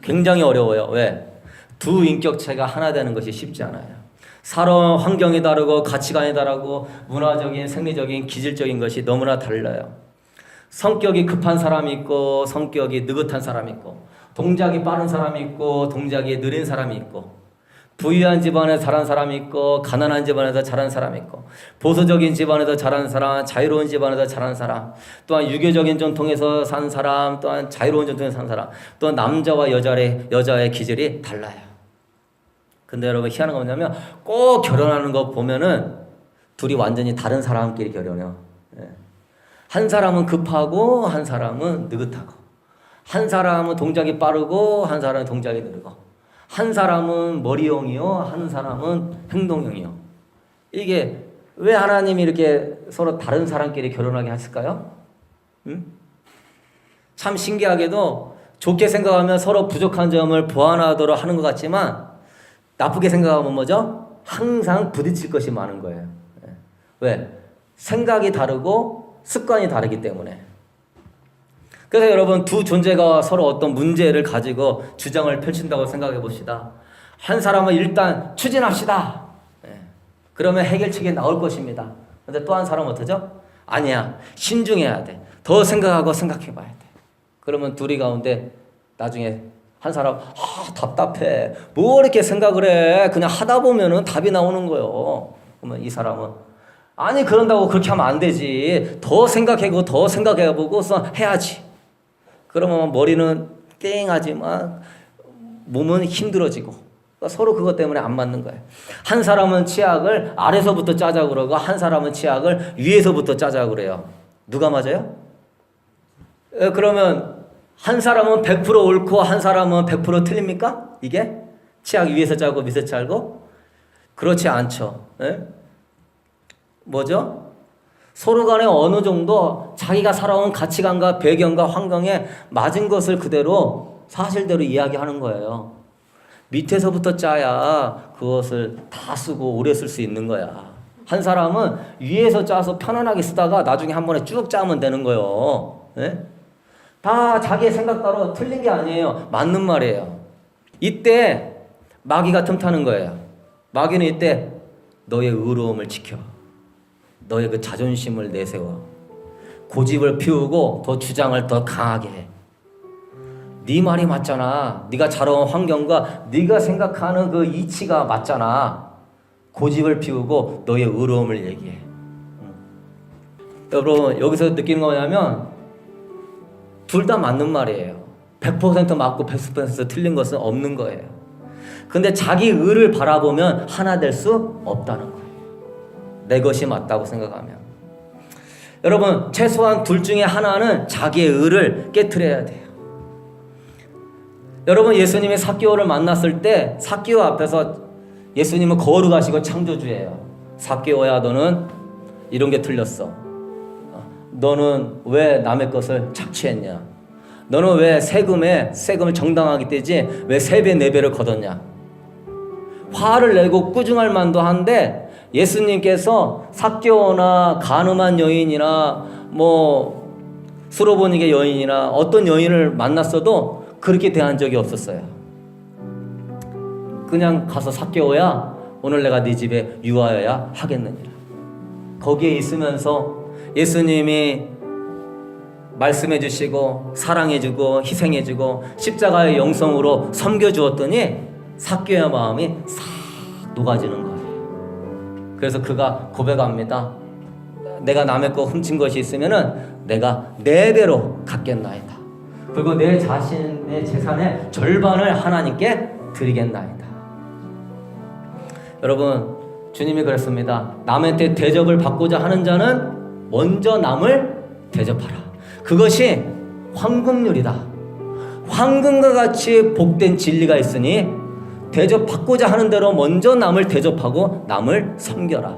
굉장히 어려워요. 왜? 두 인격체가 하나 되는 것이 쉽지 않아요. 살아온 환경이 다르고 가치관이 다르고 문화적인, 생리적인, 기질적인 것이 너무나 달라요. 성격이 급한 사람이 있고 성격이 느긋한 사람이 있고, 동작이 빠른 사람이 있고 동작이 느린 사람이 있고, 부유한 집안에서 자란 사람이 있고 가난한 집안에서 자란 사람이 있고, 보수적인 집안에서 자란 사람, 자유로운 집안에서 자란 사람, 또한 유교적인 전통에서 산 사람, 또한 자유로운 전통에서 산 사람, 또 남자와 여자의 기질이 달라요. 근데 여러분, 희한한 건 뭐냐면 꼭 결혼하는 거 보면은 둘이 완전히 다른 사람끼리 결혼해요. 한 사람은 급하고 한 사람은 느긋하고, 한 사람은 동작이 빠르고 한 사람은 동작이 느리고, 한 사람은 머리형이요 한 사람은 행동형이요. 이게 왜 하나님이 이렇게 서로 다른 사람끼리 결혼하게 했을까요? 참 신기하게도 좋게 생각하면 서로 부족한 점을 보완하도록 하는 것 같지만, 나쁘게 생각하면 뭐죠? 항상 부딪힐 것이 많은 거예요. 왜? 생각이 다르고 습관이 다르기 때문에. 그래서 여러분, 두 존재가 서로 어떤 문제를 가지고 주장을 펼친다고 생각해 봅시다. 한 사람은 일단 추진합시다. 그러면 해결책이 나올 것입니다. 근데 또 한 사람은 어떠죠? 아니야, 신중해야 돼. 더 생각하고 생각해 봐야 돼. 그러면 둘이 가운데 나중에 한 사람, 답답해. 뭐 이렇게 생각을 해. 그냥 하다 보면은 답이 나오는 거예요. 그러면 이 사람은, 아니, 그런다고 그렇게 하면 안 되지. 더 생각하고 더 생각해보고서 해야지. 그러면 머리는 땡하지만 몸은 힘들어지고, 서로 그것 때문에 안 맞는 거예요. 한 사람은 치약을 아래서부터 짜자고 그러고 한 사람은 치약을 위에서부터 짜자고 그래요. 누가 맞아요? 그러면 한 사람은 100% 옳고 한 사람은 100% 틀립니까? 이게? 치약 위에서 짜고 밑에서 짜고? 그렇지 않죠. 뭐죠? 서로 간에 어느 정도 자기가 살아온 가치관과 배경과 환경에 맞은 것을 그대로 사실대로 이야기하는 거예요. 밑에서부터 짜야 그것을 다 쓰고 오래 쓸 수 있는 거야. 한 사람은 위에서 짜서 편안하게 쓰다가 나중에 한 번에 쭉 짜면 되는 거예요. 다 자기의 생각 따로 틀린 게 아니에요. 맞는 말이에요. 이때 마귀가 틈타는 거예요. 마귀는 이때 너의 의로움을 지켜. 너의 그 자존심을 내세워. 고집을 피우고 더 주장을 더 강하게 해. 네 말이 맞잖아. 네가 자라온 환경과 네가 생각하는 그 이치가 맞잖아. 고집을 피우고 너의 의로움을 얘기해. 여러분, 여기서 느끼는 거 뭐냐면 둘 다 맞는 말이에요. 100% 맞고 100% 틀린 것은 없는 거예요. 근데 자기 의를 바라보면 하나 될 수 없다는 거예요. 내 것이 맞다고 생각하면. 여러분, 최소한 둘 중에 하나는 자기의 의를 깨트려야 돼요. 여러분, 예수님이 삭개오를 만났을 때 삭개오 앞에서 예수님은 거룩하시고 창조주예요. 삭개오야, 너는 이런 게 틀렸어. 너는 왜 남의 것을 착취했냐? 너는 왜 세금을 정당하게 떼지 왜 3배 4배를 걷었냐? 화를 내고 꾸중할 만도 한데 예수님께서 삭개오나 간음한 여인이나 뭐 수로보니게 여인이나 어떤 여인을 만났어도 그렇게 대한 적이 없었어요. 그냥 가서 삭개오야, 오늘 내가 네 집에 유하여야 하겠느니라. 거기에 있으면서 예수님이 말씀해 주시고 사랑해 주고 희생해 주고 십자가의 영성으로 섬겨 주었더니 삭개오의 마음이 싹 녹아지는 거예요. 그래서 그가 고백합니다. 내가 남의 거 훔친 것이 있으면은 내가 4배로 갚겠나이다. 그리고 내 자신의 재산의 절반을 하나님께 드리겠나이다. 여러분, 주님이 그랬습니다. 남한테 대접을 받고자 하는 자는 먼저 남을 대접하라. 그것이 황금률이다. 황금과 같이 복된 진리가 있으니 대접받고자 하는 대로 먼저 남을 대접하고 남을 섬겨라.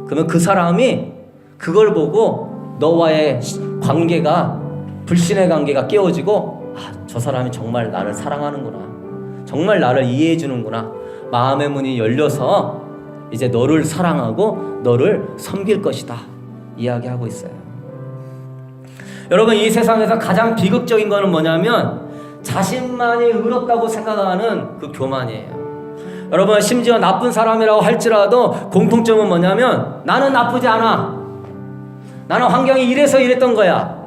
그러면 그 사람이 그걸 보고 너와의 관계가, 불신의 관계가 깨어지고, 아, 저 사람이 정말 나를 사랑하는구나, 정말 나를 이해해 주는구나, 마음의 문이 열려서 이제 너를 사랑하고 너를 섬길 것이다 이야기하고 있어요. 여러분, 이 세상에서 가장 비극적인 거는 뭐냐면 자신만이 의롭다고 생각하는 그 교만이에요. 여러분, 심지어 나쁜 사람이라고 할지라도 공통점은 뭐냐면 나는 나쁘지 않아, 나는 환경이 이래서 이랬던 거야,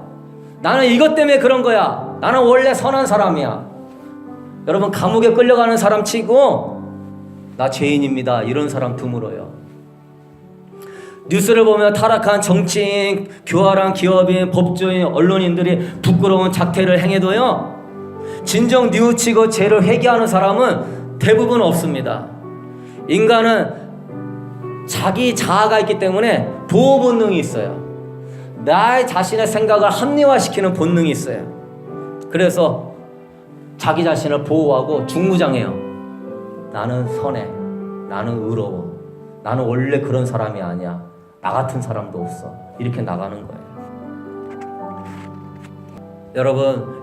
나는 이것 때문에 그런 거야, 나는 원래 선한 사람이야. 여러분, 감옥에 끌려가는 사람 치고 나 죄인입니다 이런 사람 드물어요. 뉴스를 보면 타락한 정치인, 교활한 기업인, 법조인, 언론인들이 부끄러운 작태를 행해도요, 진정 뉘우치고 죄를 회개하는 사람은 대부분 없습니다. 인간은 자기 자아가 있기 때문에 보호 본능이 있어요. 나의 자신의 생각을 합리화시키는 본능이 있어요. 그래서 자기 자신을 보호하고 중무장해요. 나는 선해, 나는 의로워, 나는 원래 그런 사람이 아니야, 나 같은 사람도 없어, 이렇게 나가는 거예요. 여러분,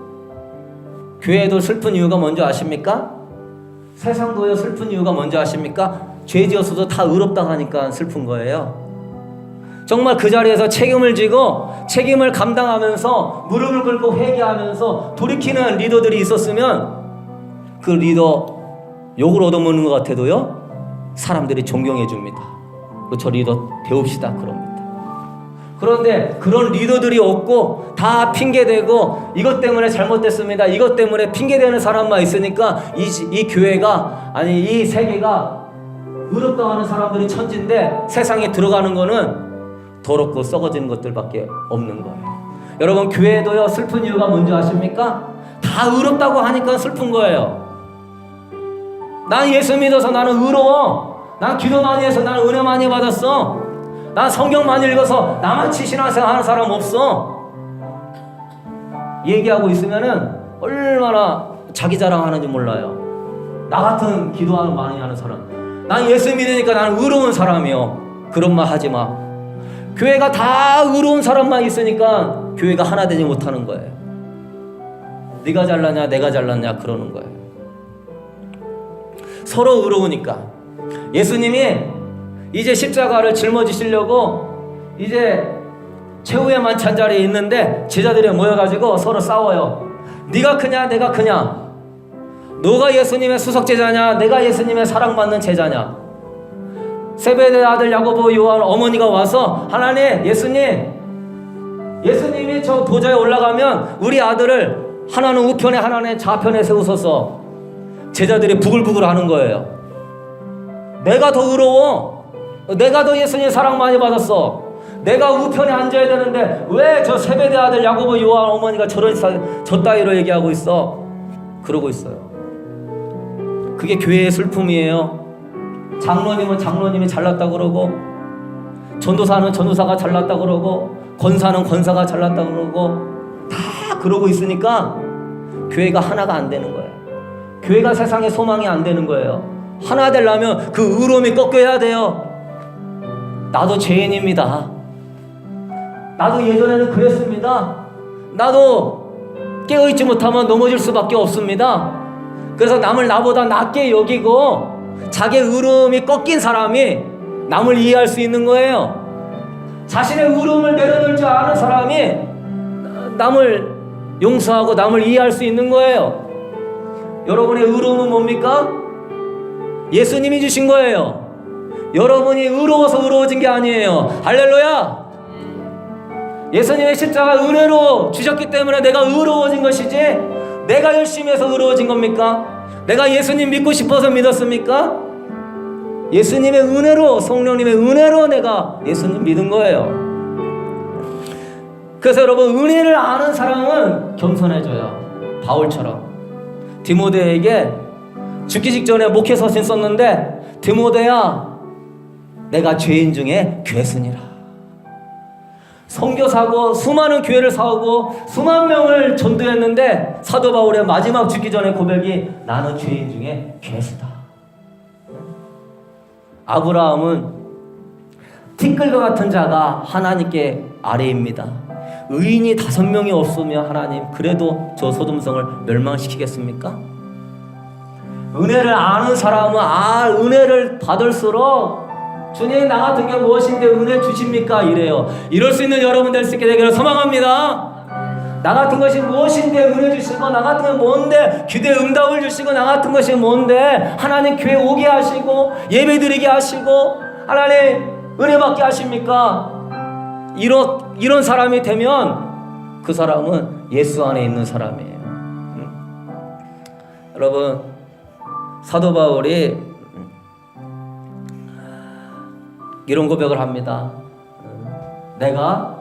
교회도 슬픈 이유가 뭔지 아십니까? 세상도요 슬픈 이유가 뭔지 아십니까? 죄 지었어도 다 의롭다고 하니까 슬픈 거예요. 정말 그 자리에서 책임을 지고 책임을 감당하면서 무릎을 꿇고 회개하면서 돌이키는 리더들이 있었으면 그 리더 욕을 얻어먹는 것 같아도요, 사람들이 존경해 줍니다. 저 리더 배웁시다 그럽니다. 그런데 그런 리더들이 없고 다 핑계대고 이것 때문에 잘못됐습니다, 이것 때문에 핑계대는 사람만 있으니까 이 교회가, 아니 이 세계가 의롭다고 하는 사람들이 천진데 세상에 들어가는 거는 더럽고 썩어지는 것들밖에 없는 거예요. 여러분, 교회도요 슬픈 이유가 뭔지 아십니까? 다 의롭다고 하니까 슬픈 거예요. 난 예수 믿어서 나는 의로워, 난 기도 많이 해서 나는 은혜 많이 받았어, 난 성경 많이 읽어서 나만치 신앙생활 하는 사람 없어, 얘기하고 있으면은 얼마나 자기 자랑하는지 몰라요. 나 같은 기도하는 많이 하는 사람, 난 예수 믿으니까 나는 의로운 사람이요, 그런 말 하지 마. 교회가 다 의로운 사람만 있으니까 교회가 하나 되지 못하는 거예요. 네가 잘났냐 내가 잘났냐 그러는 거예요. 서로 의로우니까. 예수님이 이제 십자가를 짊어지시려고 이제 최후의 만찬 자리에 있는데 제자들이 모여가지고 서로 싸워요. 네가 크냐 내가 크냐, 너가 예수님의 수석 제자냐 내가 예수님의 사랑받는 제자냐. 세베대 아들 야고보 요한 어머니가 와서 하나님, 예수님이 저 보좌에 올라가면 우리 아들을 하나는 우편에 하나는 좌편에 세우소서. 제자들이 부글부글 하는 거예요. 내가 더 의로워, 내가 더 예수님 사랑 많이 받았어, 내가 우편에 앉아야 되는데 왜 저 세베대 아들 야고보 요한 어머니가 저 따위로 얘기하고 있어? 그러고 있어요. 그게 교회의 슬픔이에요. 장로님은 장로님이 잘났다 그러고, 전도사는 전도사가 잘났다 그러고, 권사는 권사가 잘났다 그러고, 다 그러고 있으니까 교회가 하나가 안 되는 거예요. 교회가 세상의 소망이 안 되는 거예요. 하나 되려면 그 의로움이 꺾여야 돼요. 나도 죄인입니다. 나도 예전에는 그랬습니다. 나도 깨어있지 못하면 넘어질 수밖에 없습니다. 그래서 남을 나보다 낮게 여기고 자기의 의로움이 꺾인 사람이 남을 이해할 수 있는 거예요. 자신의 의로움을 내려놓을 줄 아는 사람이 남을 용서하고 남을 이해할 수 있는 거예요. 여러분의 의로움은 뭡니까? 예수님이 주신 거예요. 여러분이 의로워서 의로워진 게 아니에요. 할렐루야! 예수님의 십자가 은혜로 주셨기 때문에 내가 의로워진 것이지, 내가 열심히 해서 의로워진 겁니까? 내가 예수님 믿고 싶어서 믿었습니까? 예수님의 은혜로, 성령님의 은혜로 내가 예수님 믿은 거예요. 그래서 여러분, 은혜를 아는 사람은 겸손해져요. 바울처럼 디모데에게 죽기 직전에 목회 서신 썼는데, 디모데야, 내가 죄인 중에 괴순이라. 선교사고 수많은 교회를 사오고 수만 명을 전도했는데 사도 바울의 마지막 죽기 전에 고백이 나는 죄인 중에 괴수다. 아브라함은 티끌과 같은 자가 하나님께 아래입니다. 의인이 5명이 없으면 하나님 그래도 저 소돔성을 멸망시키겠습니까? 은혜를 아는 사람은 은혜를 받을수록 주님, 나 같은 게 무엇인데 은혜 주십니까? 이래요. 이럴 수 있는 여러분 될 수 있게 되기를 소망합니다. 나 같은 것이 무엇인데 은혜 주시고, 나 같은 건 뭔데 기도의 응답을 주시고, 나 같은 것이 뭔데 하나님 교회 오게 하시고 예배 드리게 하시고 하나님 은혜 받게 하십니까? 이런 사람이 되면 그 사람은 예수 안에 있는 사람이에요. 여러분, 사도 바울이 이런 고백을 합니다. 내가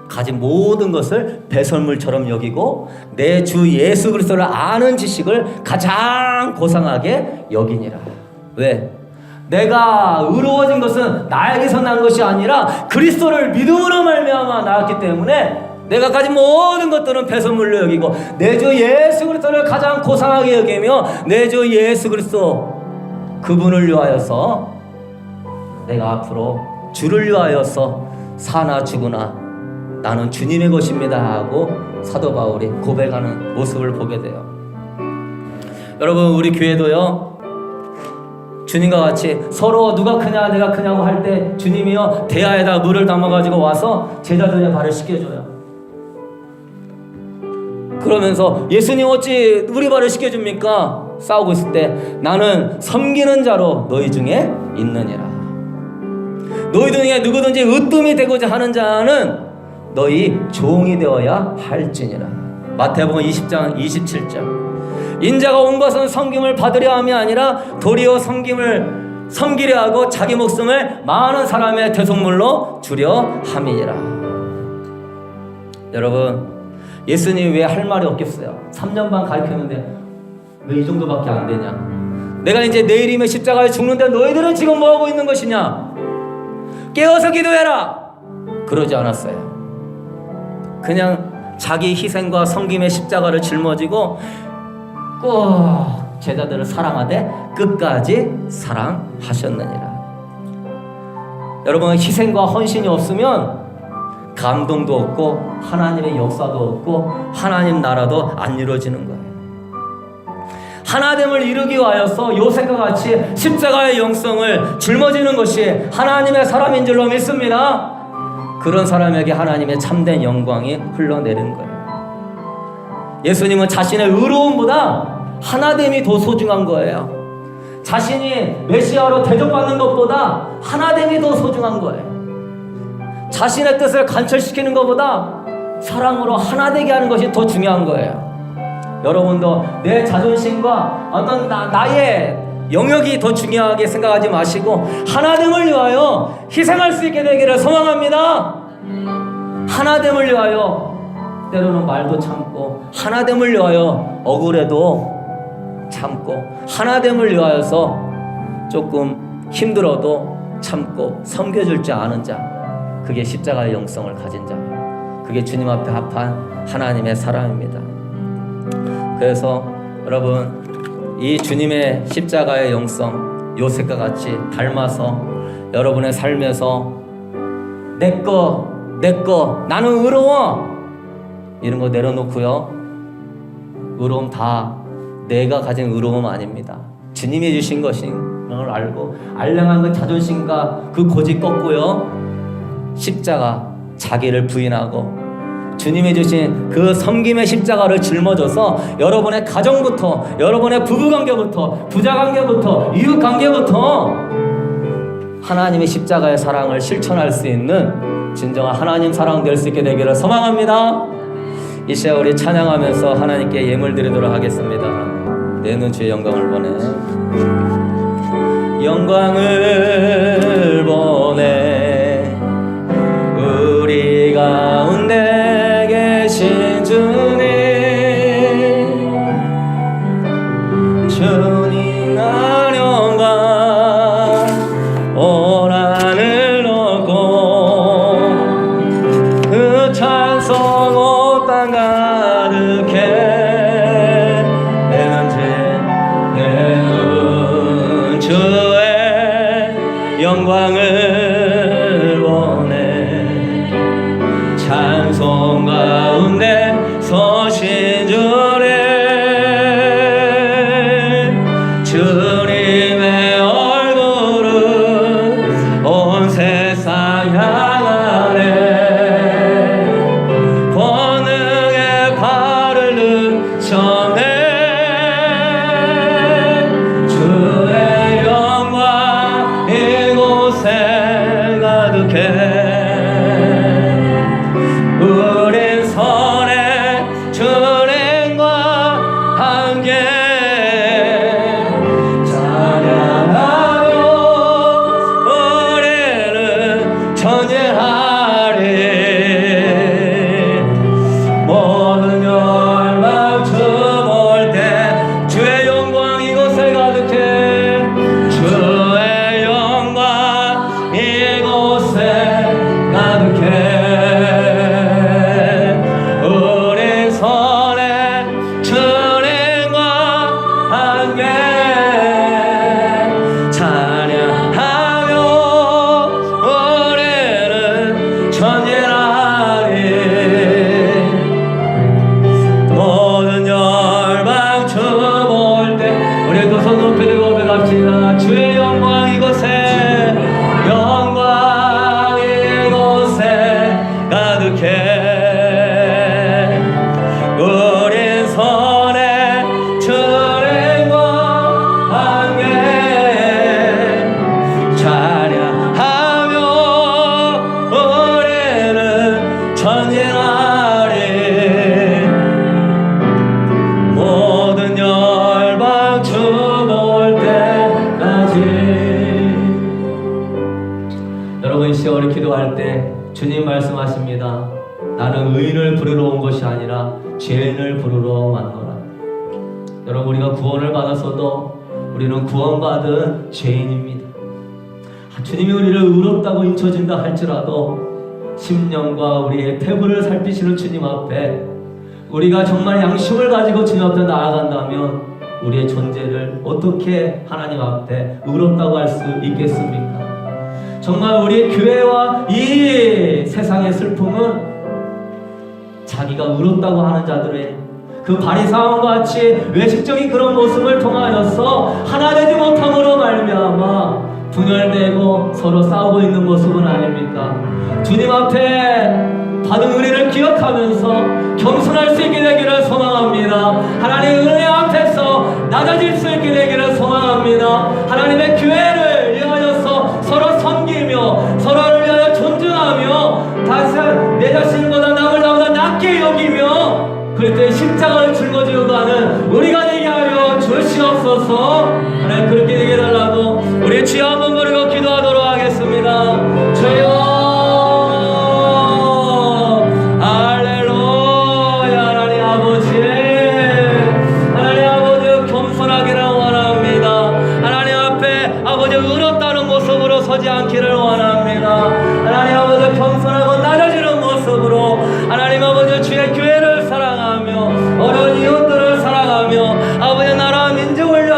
가진 모든 것을 배설물처럼 여기고 내 주 예수 그리스도를 아는 지식을 가장 고상하게 여기니라. 왜? 내가 의로워진 것은 나에게서 난 것이 아니라 그리스도를 믿음으로 말미암아 나왔기 때문에 내가 가진 모든 것들은 배설물로 여기고 내 주 예수 그리스도를 가장 고상하게 여기며 내 주 예수 그리스도 그분을 위하여서 내가 앞으로 주를 위하여서 사나 죽으나 나는 주님의 것입니다 하고 사도 바울이 고백하는 모습을 보게 돼요. 여러분, 우리 교회도요, 주님과 같이 서로 누가 크냐 내가 크냐고 할 때 주님이요 대야에다 물을 담아가지고 와서 제자들의 발을 씻겨줘요. 그러면서 예수님 어찌 우리 발을 씻겨줍니까? 싸우고 있을 때 나는 섬기는 자로 너희 중에 있느니라. 너희 중에 누구든지 으뜸이 되고자 하는 자는 너희 종이 되어야 할지니라. 마태복음 20장 27절. 인자가 온 것은 섬김을 받으려 함이 아니라 도리어 섬기려 하고 자기 목숨을 많은 사람의 대속물로 주려 함이니라. 여러분, 예수님이 왜 할 말이 없겠어요? 3년 반 가르쳤는데 왜 이 정도밖에 안 되냐? 내가 이제 내일이면 십자가에 죽는데 너희들은 지금 뭐하고 있는 것이냐? 깨어서 기도해라. 그러지 않았어요. 그냥 자기 희생과 섬김의 십자가를 짊어지고 꼭 제자들을 사랑하되 끝까지 사랑하셨느니라. 여러분, 희생과 헌신이 없으면 감동도 없고 하나님의 역사도 없고 하나님 나라도 안 이루어지는 거예요. 하나됨을 이루기 위하여서 요셉과 같이 십자가의 영성을 짊어지는 것이 하나님의 사람인 줄로 믿습니다. 그런 사람에게 하나님의 참된 영광이 흘러내리는 거예요. 예수님은 자신의 의로움보다 하나됨이 더 소중한 거예요. 자신이 메시아로 대접받는 것보다 하나됨이 더 소중한 거예요. 자신의 뜻을 관철시키는 것보다 사랑으로 하나 되게 하는 것이 더 중요한 거예요. 여러분도 내 자존심과 어떤 나의 영역이 더 중요하게 생각하지 마시고 하나됨을 위하여 희생할 수 있게 되기를 소망합니다. 하나됨을 위하여 때로는 말도 참고, 하나됨을 위하여 억울해도 참고, 하나됨을 위하여서 조금 힘들어도 참고 섬겨줄 줄 아는 자, 그게 십자가의 영성을 가진 자예요. 그게 주님 앞에 합한 하나님의 사랑입니다. 그래서 여러분, 이 주님의 십자가의 영성 요셉과 같이 닮아서 여러분의 삶에서 내꺼 나는 의로워 이런 거 내려놓고요. 의로움 다 내가 가진 의로움 아닙니다. 주님이 주신 것인 걸 알고 알량한 그 자존심과 그 고집 꺾고요. 십자가 자기를 부인하고 주님이 주신 그 섬김의 십자가를 짊어져서 여러분의 가정부터, 여러분의 부부관계부터, 부자관계부터, 이웃관계부터 하나님의 십자가의 사랑을 실천할 수 있는 진정한 하나님 사랑 될 수 있게 되기를 소망합니다. 이 시간 우리 찬양하면서 하나님께 예물 드리도록 하겠습니다. 내는 주의 영광을 보내, 영광을 보내, 우리 가운데 계신 주님, 주님 날 영광 온 하늘 높고 그 찬송 온 땅 가득해 내는 주의 영광을 보내, 찬송 가운데 서신 주님의 얼굴은 온 세상 향하네, 권능의 발을 늦춰내 우린 선의 주님과 함께 찬양하며 우리는 전율하리, 모든 열방 주볼 때 주의 영광 이곳에 가득해, 주의 영광 이곳에 가득해, 우리 손에 주님과 함께 찬양하며 우리는 전율하리, 모든 열방 주 볼 때 우리 두 손 높이 들고 고백합시다. 주의 영광 이곳에, 영광 이곳에 가득해, 우린 손에 주님과 함께 찬양하며 우리는 전율하리, 모든 열방 주 볼 때까지. 여러분 이 시간 우리 기도할 때 주님 말씀하십니다. 나는 의인을 부르러 온 것이 아니라 죄인을 부르러 왔노라. 여러분 우리가 구원을 받았어도 우리는 구원받은 죄인입니다. 주님이 우리를 의롭다고 인쳐준다 할지라도 심령과 우리의 태부를 살피시는 주님 앞에 우리가 정말 양심을 가지고 주님 앞에 나아간다면 우리의 존재를 어떻게 하나님 앞에 의롭다고 할 수 있겠습니까? 정말 우리 교회와 이 세상의 슬픔은 자기가 의롭다고 하는 자들의 그 바리새인과 같이 외식적인 그런 모습을 통하여서 하나 되지 못함으로 말미암아 분열되고 서로 싸우고 있는 모습은 아닙니까? 주님 앞에 받은 은혜를 기억하면서 겸손할 수 있게 되기를 소망합니다. 하나님의 은혜 앞에서 낮아질 수 있게 되기를 소망합니다. 하나님의 교회를 위하여서 서로 섬기며 서로를 위하여 존중하며 다시 내 자신보다 남을 나보다 낮게 여기며 그럴 때 십자가를 짊어지고 가는 우리가 되게 하여 주시옵소서. 하나님 그렇게 되게 해달라고 우리 주여 한번 부르고 기도하도록 하겠습니다. 주여 서지 않기를 원합니다. 하나님 아버지 겸손하고 낮아지는 모습으로 하나님 아버지 주의 교회를 사랑하며 어려운 이웃들을 사랑하며 아버지 나라와 민족을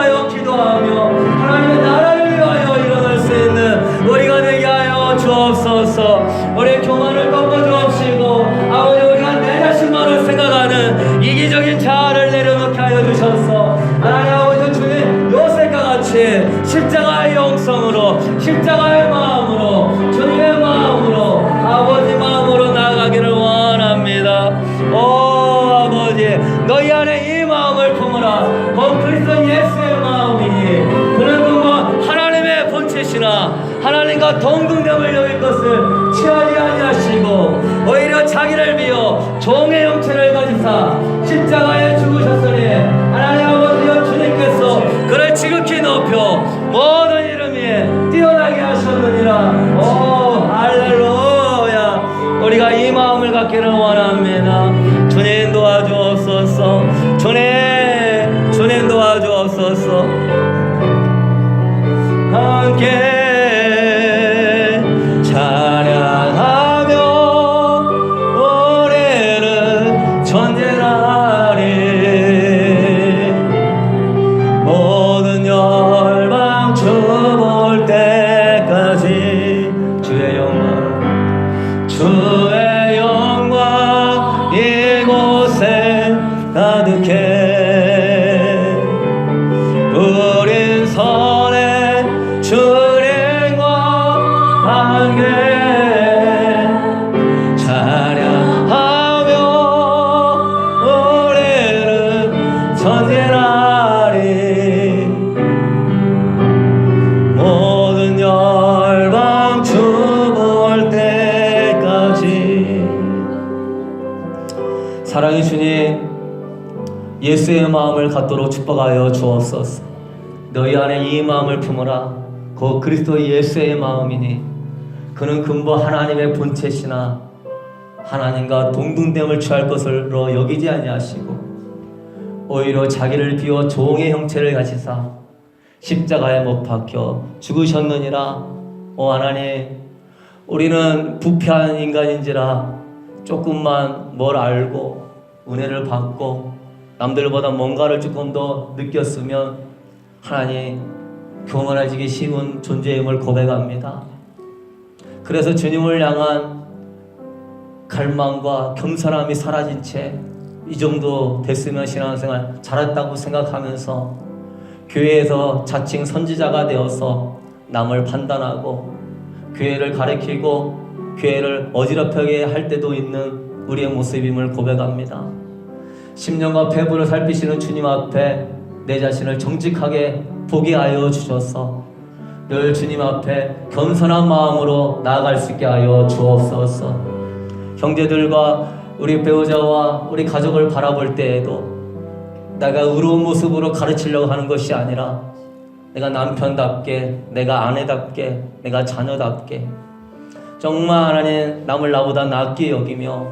하나님과 동등됨을 여길 것을 취하지 아니하시고 오히려 자기를 비어 종의 형체를 가지사 십자가에 죽으셨으니 하나님 아버지여 주님께서 그를 지극히 높여 모든 이름 위에 뛰어나게 하셨느니라. 오 할렐루야. 우리가 이 마음을 갖기를 원합니다. 주님 도와주옵소서. 주님 도와주옵소서. 함께 찬양하며 우리는 전쟁하리. 모든 열방 주볼 때까지 주의 영광 이곳에 가득해. 우린 선에 주님과 함께 찬양하며 우리는 전진하리. 모든 열방 주볼 때까지. 사랑의 주님, 예수의 마음을 갖도록 축복하여 주옵소서. 너희 안에 이 마음을 품어라. 그 그리스도 예수의 마음이니 그는 근본 하나님의 본체시나 하나님과 동등됨을 취할 것으로 여기지 아니하시고 오히려 자기를 비워 종의 형체를 가지사 십자가에 못 박혀 죽으셨느니라. 오 하나님, 우리는 부패한 인간인지라 조금만 뭘 알고 은혜를 받고 남들보다 뭔가를 조금 더 느꼈으면 하나님 교만해지기 쉬운 존재임을 고백합니다. 그래서 주님을 향한 갈망과 겸손함이 사라진 채 이 정도 됐으면 신앙생활 잘했다고 생각하면서 교회에서 자칭 선지자가 되어서 남을 판단하고 교회를 가리키고 교회를 어지럽히게 할 때도 있는 우리의 모습임을 고백합니다. 10년간 배부를 살피시는 주님 앞에 내 자신을 정직하게 보게 하여 주셔서 늘 주님 앞에 겸손한 마음으로 나아갈 수 있게 하여 주옵소서. 형제들과 우리 배우자와 우리 가족을 바라볼 때에도 내가 의로운 모습으로 가르치려고 하는 것이 아니라 내가 남편답게, 내가 아내답게, 내가 자녀답게 정말 하나님 남을 나보다 낫게 여기며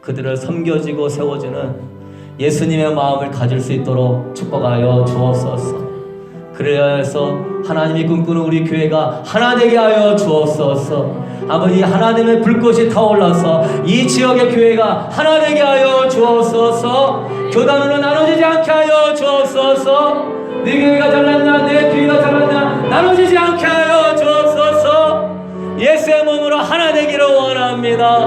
그들을 섬겨주고 세워주는 예수님의 마음을 가질 수 있도록 축복하여 주옵소서. 그래서 하나님이 꿈꾸는 우리 교회가 하나 되게 하여 주옵소서. 아버지, 하나님의 불꽃이 타올라서 이 지역의 교회가 하나 되게 하여 주옵소서. 교단으로 나눠지지 않게 하여 주옵소서. 네 교회가 잘났냐 내 교회가 잘났냐 나눠지지 않게 하여 주옵소서. 예수의 몸으로 하나 되기를 원합니다.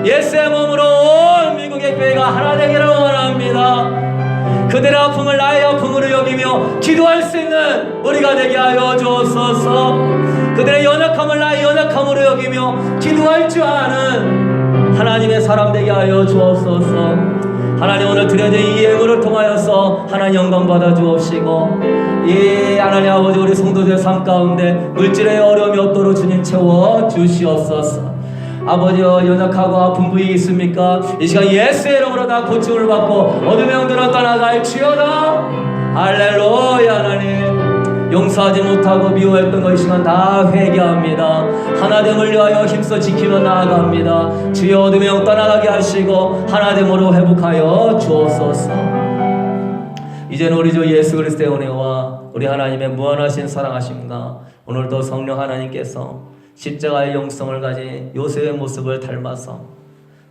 예수의 몸으로 온 미국의 교회가 하나 되기를 원합니다. 그들의 아픔을 나의 아픔으로 여기며 기도할 수 있는 우리가 되게 하여 주옵소서. 그들의 연약함을 나의 연약함으로 여기며 기도할 줄 아는 하나님의 사람 되게 하여 주옵소서. 하나님, 오늘 드려진 이 예물을 통하여서 하나님 영광 받아 주옵시고 이 하나님 아버지 우리 성도들 삶 가운데 물질의 어려움이 없도록 주님 채워 주시옵소서. 아버지여, 연약하고 아픈 부위 있습니까? 이 시간 예수의 이름으로 다 고침을 받고 어둠의 영들은 떠나갈지어다. 할렐루야. 하나님, 용서하지 못하고 미워했던 것 이 시간 다 회개합니다. 하나됨을 위하여 힘써 지키며 나아갑니다. 주여, 어둠의 영 떠나가게 하시고 하나됨으로 회복하여 주옵소서. 이제는 우리 주 예수 그리스도의 은혜와 우리 하나님의 무한하신 사랑하심과 오늘도 성령 하나님께서 십자가의 영성을 가진 요셉의 모습을 닮아서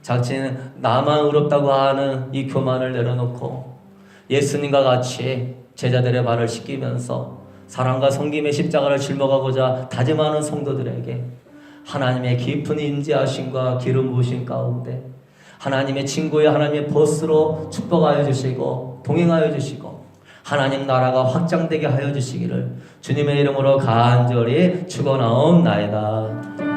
자칭 나만 의롭다고 하는 이 교만을 내려놓고 예수님과 같이 제자들의 발을 씻기면서 사랑과 섬김의 십자가를 짊어가고자 다짐하는 성도들에게 하나님의 깊은 인지하심과 기름 부으심 가운데 하나님의 친구의 하나님의 보스로 축복하여 주시고 동행하여 주시고 하나님 나라가 확장되게 하여 주시기를 주님의 이름으로 간절히 축원하옵나이다.